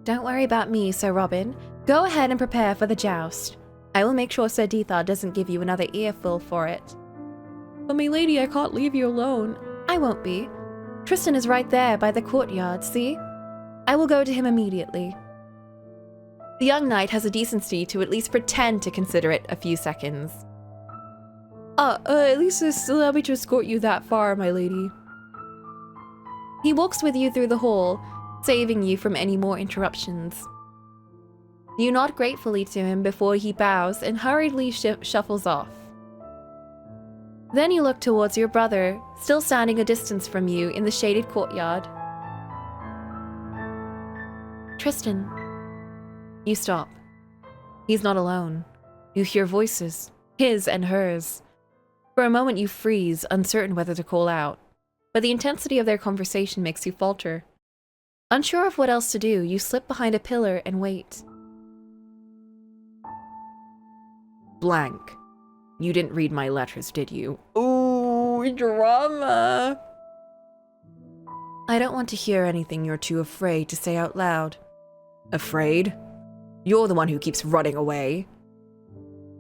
Don't worry about me, Sir Robin. Go ahead and prepare for the joust. I will make sure Sir Dethod doesn't give you another earful for it. But my lady, I can't leave you alone. I won't be. Tristan is right there by the courtyard, see? I will go to him immediately. The young knight has a decency to at least pretend to consider it a few seconds. At least allow me to escort you that far, my lady. He walks with you through the hall, saving you from any more interruptions. You nod gratefully to him before he bows and hurriedly shuffles off. Then you look towards your brother, still standing a distance from you in the shaded courtyard. Tristan. You stop. He's not alone. You hear voices, his and hers. For a moment you freeze, uncertain whether to call out, but the intensity of their conversation makes you falter. Unsure of what else to do, you slip behind a pillar and wait. Blank. You didn't read my letters, did you? Ooh, drama. I don't want to hear anything you're too afraid to say out loud. Afraid? You're the one who keeps running away.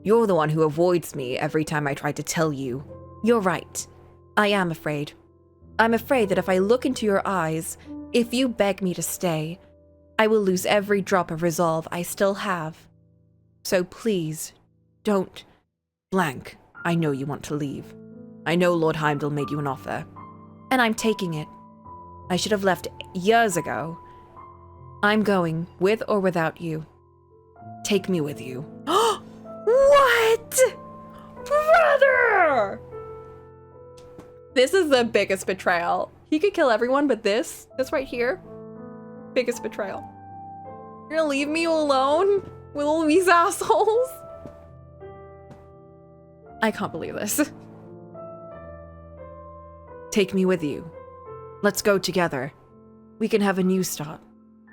You're the one who avoids me every time I try to tell you. You're right. I am afraid. I'm afraid that if I look into your eyes, if you beg me to stay, I will lose every drop of resolve I still have. So please, don't. Blank, I know you want to leave. I know Lord Heimdall made you an offer. And I'm taking it. I should have left years ago. I'm going, with or without you. Take me with you. What? Brother! This is the biggest betrayal. He could kill everyone, but this right here, biggest betrayal. You're gonna leave me alone with all these assholes? I can't believe this. Take me with you. Let's go together. We can have a new start.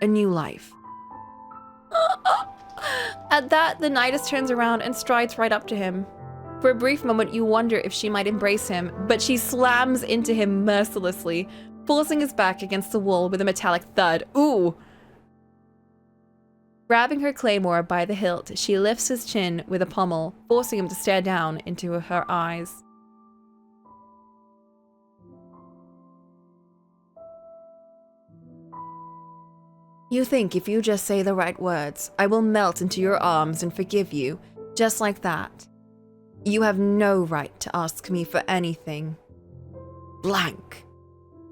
A new life. At that, the knightess turns around and strides right up to him. For a brief moment, you wonder if she might embrace him, but she slams into him mercilessly, forcing his back against the wall with a metallic thud. Ooh! Grabbing her claymore by the hilt, she lifts his chin with a pommel, forcing him to stare down into her eyes. You think if you just say the right words, I will melt into your arms and forgive you, just like that. You have no right to ask me for anything. Blank.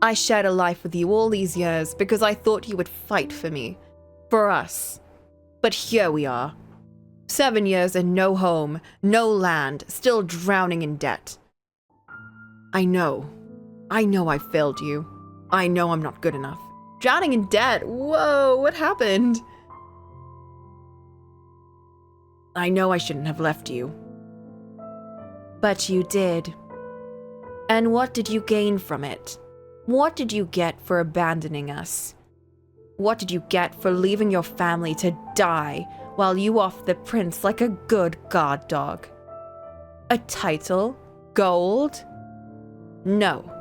I shared a life with you all these years because I thought you would fight for me. For us. But here we are. 7 years and no home, no land, still drowning in debt. I know I failed you. I know I'm not good enough. Drowning in debt? Whoa, what happened? I know I shouldn't have left you. But you did. And what did you gain from it? What did you get for abandoning us? What did you get for leaving your family to die while you off the prince like a good guard dog? A title? Gold? No.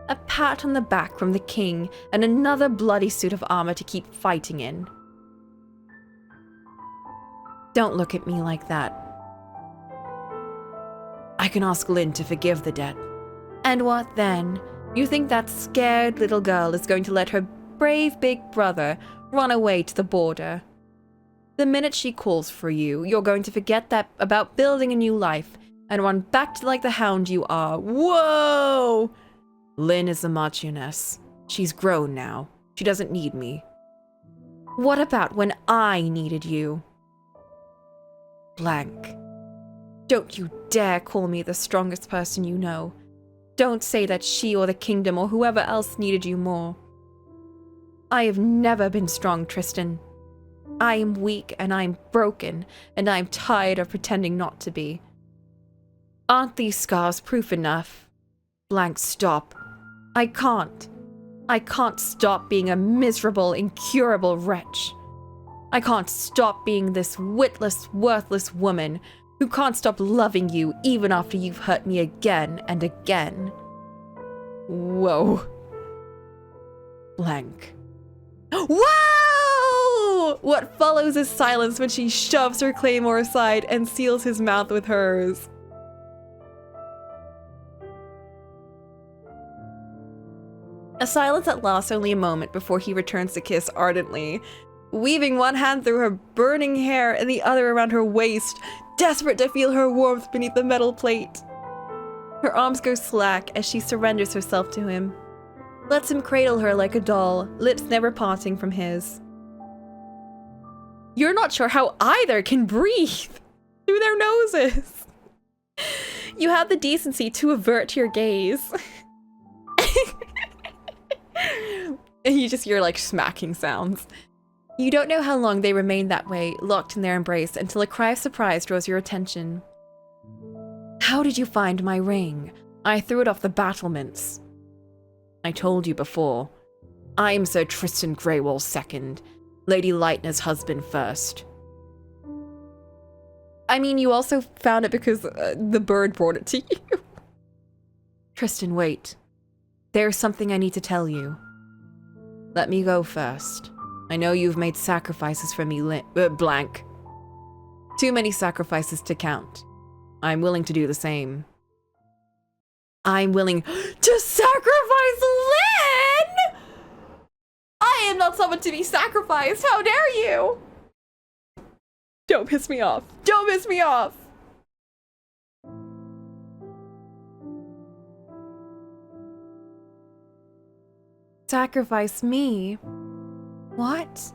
A pat on the back from the king and another bloody suit of armor to keep fighting in. Don't look at me like that. I can ask Lynn to forgive the debt. And what then? You think that scared little girl is going to let her brave big brother run away to the border? The minute she calls for you, you're going to forget that about building a new life and run back to like the hound you are. Whoa! Lynn is a Marchioness. She's grown now. She doesn't need me. What about when I needed you? Blank. Don't you dare call me the strongest person you know. Don't say that she or the kingdom or whoever else needed you more. I have never been strong, Tristan. I am weak and I'm broken and I'm tired of pretending not to be. Aren't these scars proof enough? Blank, stop. I can't stop being a miserable, incurable wretch. I can't stop being this witless, worthless woman who can't stop loving you even after you've hurt me again and again. Whoa. Blank. Whoa! What follows is silence when she shoves her claymore aside and seals his mouth with hers. A silence that lasts only a moment before he returns the kiss ardently, weaving one hand through her burning hair and the other around her waist, desperate to feel her warmth beneath the metal plate. Her arms go slack as she surrenders herself to him, lets him cradle her like a doll, lips never parting from his. You're not sure how either can breathe through their noses. You have the decency to avert your gaze. And you just hear like smacking sounds. You don't know how long they remain that way, locked in their embrace, until a cry of surprise draws your attention. How did you find my ring? I threw it off the battlements. I told you before. I am Sir Tristan Greywall second, Lady Lightner's husband first. I mean, you also found it because the bird brought it to you. Tristan, wait. There's something I need to tell you. Let me go first. I know you've made sacrifices for me, blank. Too many sacrifices to count. I'm willing to do the same. I'm willing to sacrifice Lynn! I am not someone to be sacrificed. How dare you? Don't piss me off. Don't piss me off. Sacrifice me? What?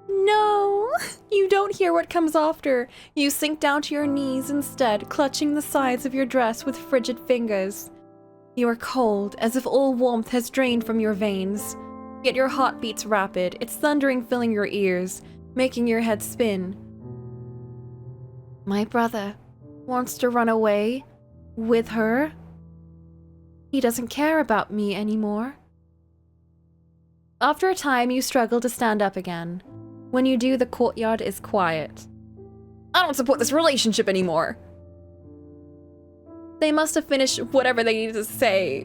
No, you don't hear what comes after. You sink down to your knees instead, clutching the sides of your dress with frigid fingers. You are cold, as if all warmth has drained from your veins. Yet your heart beats rapid, its thundering filling your ears, making your head spin. My brother wants to run away with her. He doesn't care about me anymore. After a time, you struggle to stand up again. When you do, the courtyard is quiet. I don't support this relationship anymore. They must have finished whatever they needed to say.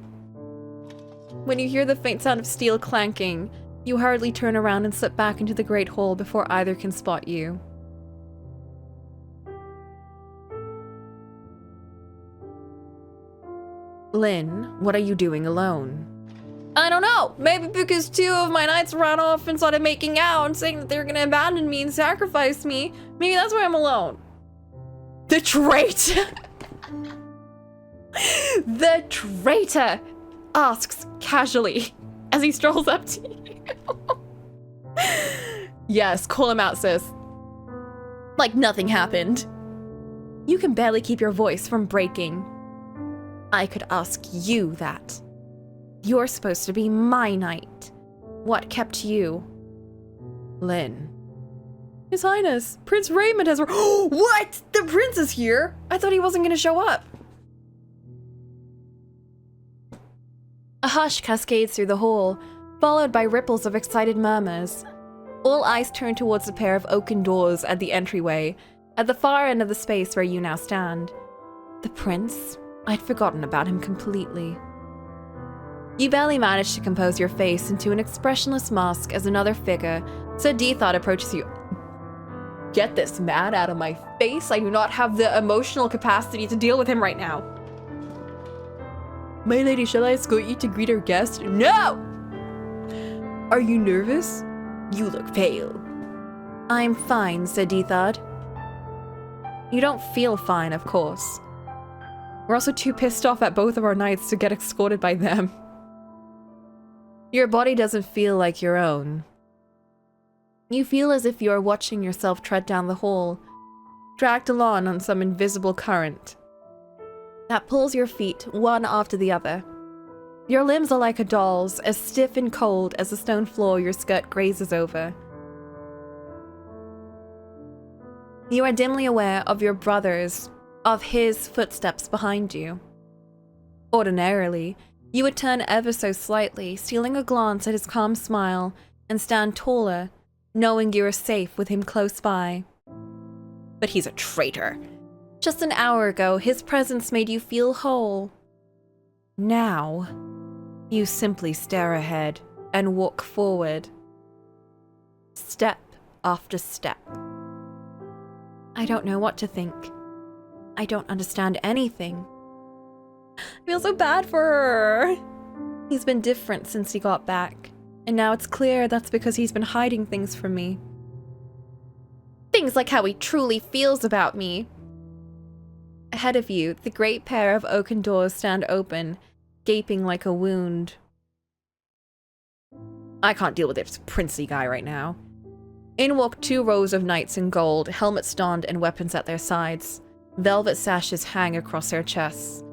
When you hear the faint sound of steel clanking, you hurriedly turn around and slip back into the great hall before either can spot you. Lynn, what are you doing alone? I don't know. Maybe because 2 of my knights ran off and started making out and saying that they were gonna abandon me and sacrifice me. Maybe that's why I'm alone. The traitor! The traitor asks casually as he strolls up to you. Yes, call him out, sis. Like nothing happened. You can barely keep your voice from breaking. I could ask you that. You're supposed to be my knight. What kept you? Lynn. His Highness, Prince Raymond has... What? The prince is here? I thought he wasn't going to show up. A hush cascades through the hall, followed by ripples of excited murmurs. All eyes turn towards the pair of oaken doors at the entryway, at the far end of the space where you now stand. The prince? I'd forgotten about him completely. You barely manage to compose your face into an expressionless mask as another figure, Sir Dethod approaches you. Get this man out of my face. I do not have the emotional capacity to deal with him right now. My lady, shall I escort you to greet our guest? No! Are you nervous? You look pale. I'm fine, Sir Dethod. You don't feel fine, of course. We're also too pissed off at both of our knights to get escorted by them. Your body doesn't feel like your own. You feel as if you are watching yourself tread down the hall, dragged along on some invisible current that pulls your feet one after the other. Your limbs are like a doll's, as stiff and cold as the stone floor your skirt grazes over. You are dimly aware of your brother's, of his footsteps behind you. Ordinarily, you would turn ever so slightly, stealing a glance at his calm smile, and stand taller, knowing you are safe with him close by. But he's a traitor. Just an hour ago, his presence made you feel whole. Now, you simply stare ahead and walk forward, step after step. I don't know what to think. I don't understand anything. I feel so bad for her. He's been different since he got back, and now it's clear that's because he's been hiding things from me. Things like how he truly feels about me. Ahead of you, the great pair of oaken doors stand open, gaping like a wound. I can't deal with this princely guy right now. In walk 2 rows of knights in gold, helmets donned and weapons at their sides. Velvet sashes hang across their chests.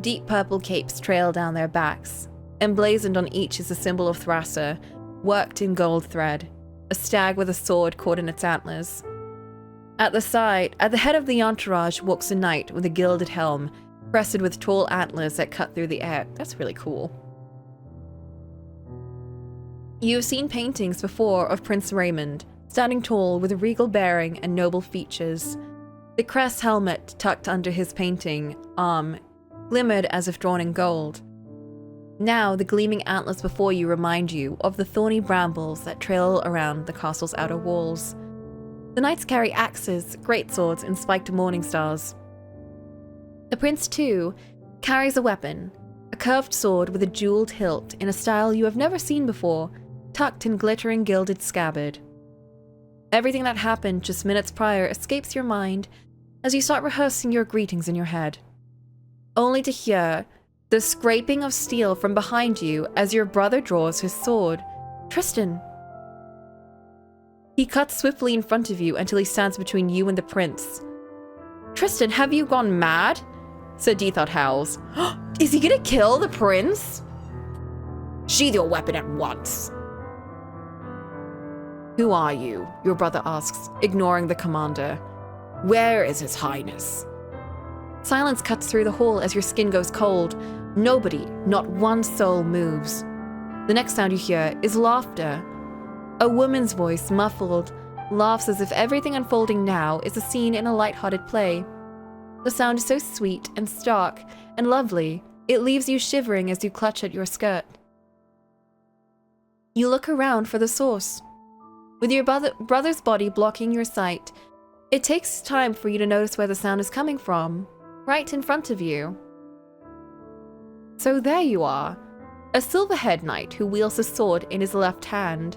Deep purple capes trail down their backs. Emblazoned on each is a symbol of Thrasser, worked in gold thread, a stag with a sword caught in its antlers. At the head of the entourage walks a knight with a gilded helm, crested with tall antlers that cut through the air. That's really cool. You've seen paintings before of Prince Raymond, standing tall with a regal bearing and noble features. The crest helmet tucked under his painting arm glimmered as if drawn in gold. Now the gleaming antlers before you remind you of the thorny brambles that trail around the castle's outer walls. The knights carry axes, greatswords, and spiked morning stars. The prince, too, carries a weapon, a curved sword with a jeweled hilt in a style you have never seen before, tucked in glittering gilded scabbard. Everything that happened just minutes prior escapes your mind as you start rehearsing your greetings in your head, only to hear the scraping of steel from behind you as your brother draws his sword. Tristan! He cuts swiftly in front of you until he stands between you and the prince. Tristan, have you gone mad? Sir Dethod howls. Is he gonna kill the prince? Sheathe your weapon at once. Who are you? Your brother asks, ignoring the commander. Where is his highness? Silence cuts through the hall as your skin goes cold. Nobody, not one soul moves. The next sound you hear is laughter. A woman's voice, muffled, laughs as if everything unfolding now is a scene in a light-hearted play. The sound is so sweet and stark and lovely, it leaves you shivering as you clutch at your skirt. You look around for the source. With your brother's body blocking your sight, it takes time for you to notice where the sound is coming from, right in front of you. So there you are, A silver-haired knight who wields a sword in his left hand.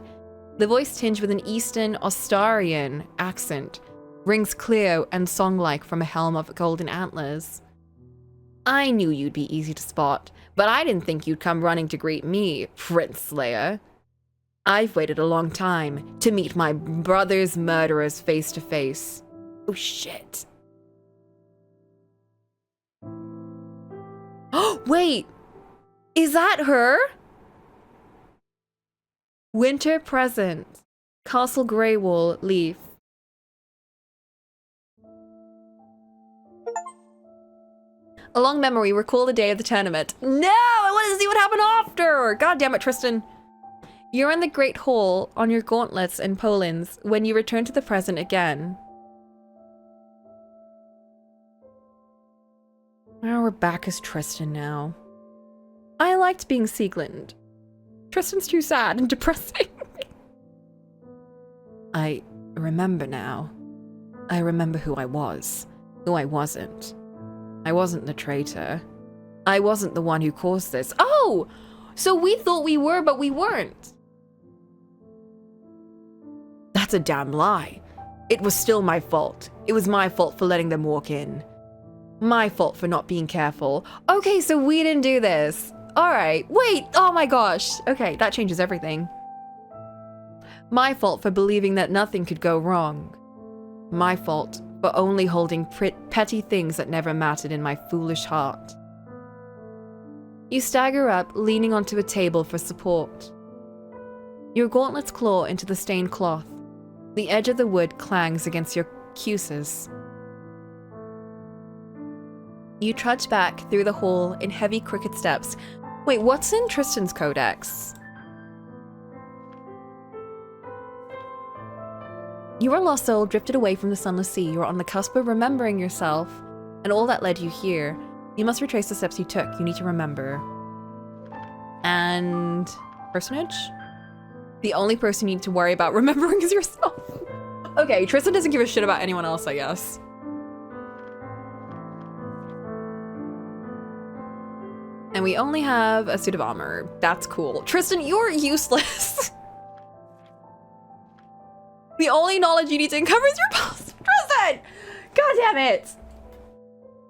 The voice tinged with an Eastern Ostarian accent rings clear and song-like from a helm of golden antlers. I knew you'd be easy to spot, but I didn't think you'd come running to greet me, Prince Slayer. I've waited a long time to meet my brother's murderers face to face. Oh shit. Oh, wait! Is that her? Winter Present. Castle Greywall, Leaf. Along memory, recall the day of the tournament. No! I want to see what happened after! God damn it, Tristan. You're in the Great Hall on your gauntlets and polins when you return to the present again. Oh, we're back as Tristan now. I liked being Siegland. Tristan's too sad and depressing. I remember now. I remember who I was, who I wasn't. I wasn't the traitor. I wasn't the one who caused this. Oh! So we thought we were, but we weren't. That's a damn lie. It was still my fault. It was my fault for letting them walk in. My fault for not being careful. Okay, so we didn't do this. Alright, wait, oh my gosh. Okay, that changes everything. My fault for believing that nothing could go wrong. My fault for only holding petty things that never mattered in my foolish heart. You stagger up, leaning onto a table for support. Your gauntlets claw into the stained cloth. The edge of the wood clangs against your cuisses. You trudge back through the hall in heavy crooked steps. Wait, what's in Tristan's codex? You are a lost soul drifted away from the sunless sea. You are on the cusp of remembering yourself and all that led you here. You must retrace the steps you took. You need to remember. And personage? The only person you need to worry about remembering is yourself. Okay, Tristan doesn't give a shit about anyone else, I guess. And we only have a suit of armor. That's cool. Tristan, you're useless. The only knowledge you need to uncover is your past. Tristan! God damn it!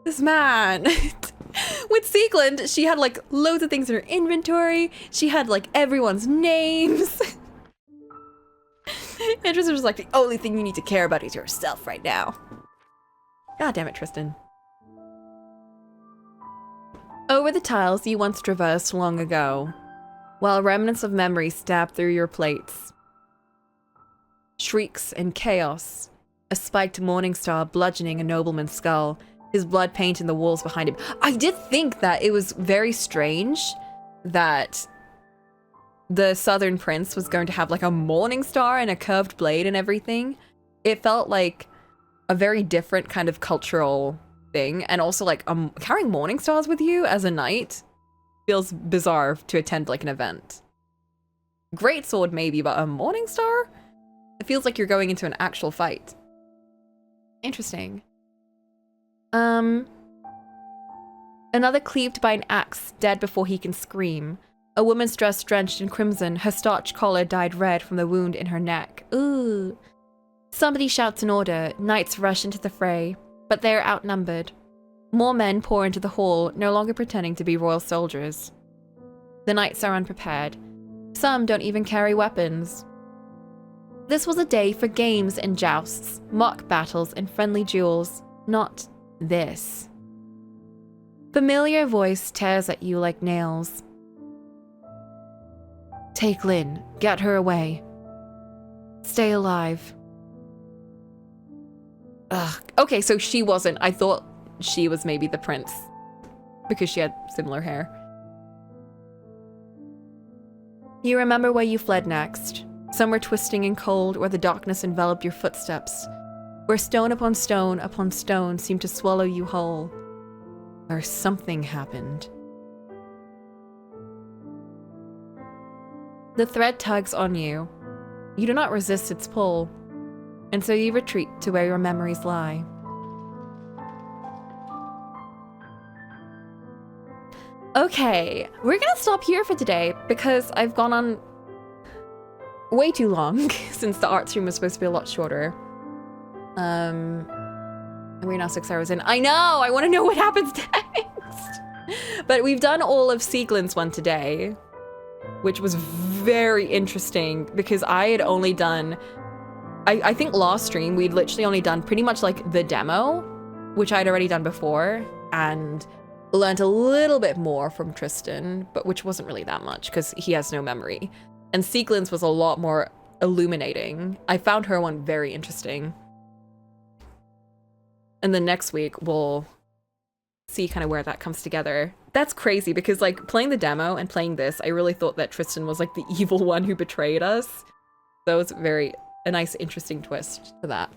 This man. With Siegland, she had like loads of things in her inventory. She had like everyone's names. And Tristan was like, the only thing you need to care about is yourself right now. God damn it, Tristan. Over the tiles you once traversed long ago, while remnants of memory stab through your plates. Shrieks and chaos. A spiked morning star bludgeoning a nobleman's skull, his blood painting the walls behind him. I did think that it was very strange that the Southern Prince was going to have like a morning star and a curved blade and everything. It felt like a very different kind of cultural thing, and also like carrying morning stars with you as a knight feels bizarre to attend like an event. Great sword maybe, but a morning star? It feels like you're going into an actual fight. Interesting. Another cleaved by an axe, dead before he can scream. A woman's dress drenched in crimson, her starched collar dyed red from the wound in her neck. Ooh. Somebody shouts an order, knights rush into the fray, but they are outnumbered. More men pour into the hall, no longer pretending to be royal soldiers. The knights are unprepared. Some don't even carry weapons. This was a day for games and jousts, mock battles and friendly duels, not this. Familiar voice tears at you like nails. Take Lynn, get her away. Stay alive. Ugh. Okay, so she wasn't. I thought she was maybe the prince because she had similar hair. You remember where you fled next. Somewhere twisting and cold where the darkness enveloped your footsteps. Where stone upon stone seemed to swallow you whole. Where something happened. The thread tugs on you. You do not resist its pull. And so you retreat to where your memories lie. Okay, we're gonna stop here for today because I've gone on way too long since the art stream was supposed to be a lot shorter. And we're now 6 hours in. I know, I want to know what happens next. But we've done all of Sieglin's one today, which was very interesting because I had only done, I think last stream, we'd literally only done pretty much like the demo, which I'd already done before, and learned a little bit more from Tristan, but which wasn't really that much because he has no memory. And Sieglin's was a lot more illuminating. I found her one very interesting. And then next week we'll see kind of where that comes together. That's crazy because like playing the demo and playing this, I really thought that Tristan was like the evil one who betrayed us. That was a nice, interesting twist to that.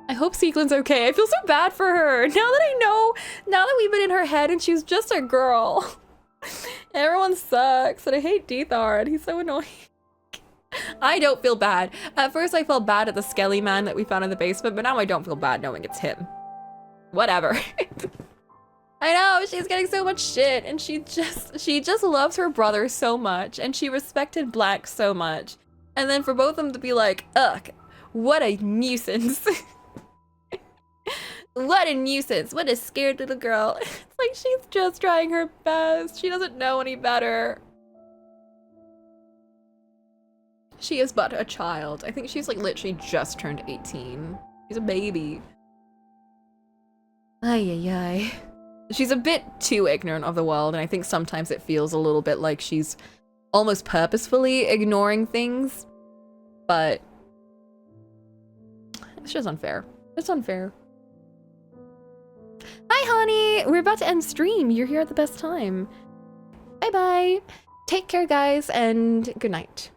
I hope Sieglin's okay. I feel so bad for her. Now that we've been in her head and she's just a girl. Everyone sucks and I hate Dethard. He's so annoying. I don't feel bad. At first I felt bad at the skelly man that we found in the basement, but now I don't feel bad knowing it's him. Whatever. I know, she's getting so much shit and she just loves her brother so much and she respected Black so much. And then for both of them to be like, ugh, what a nuisance. What a nuisance. What a scared little girl. It's like she's just trying her best. She doesn't know any better. She is but a child. I think she's like literally just turned 18. She's a baby. Ay, ay, ay. She's a bit too ignorant of the world, and I think sometimes it feels a little bit like she's almost purposefully ignoring things, but it's just unfair. It's unfair. Hi, honey. We're about to end stream. You're here at the best time. Bye-bye. Take care, guys, and good night.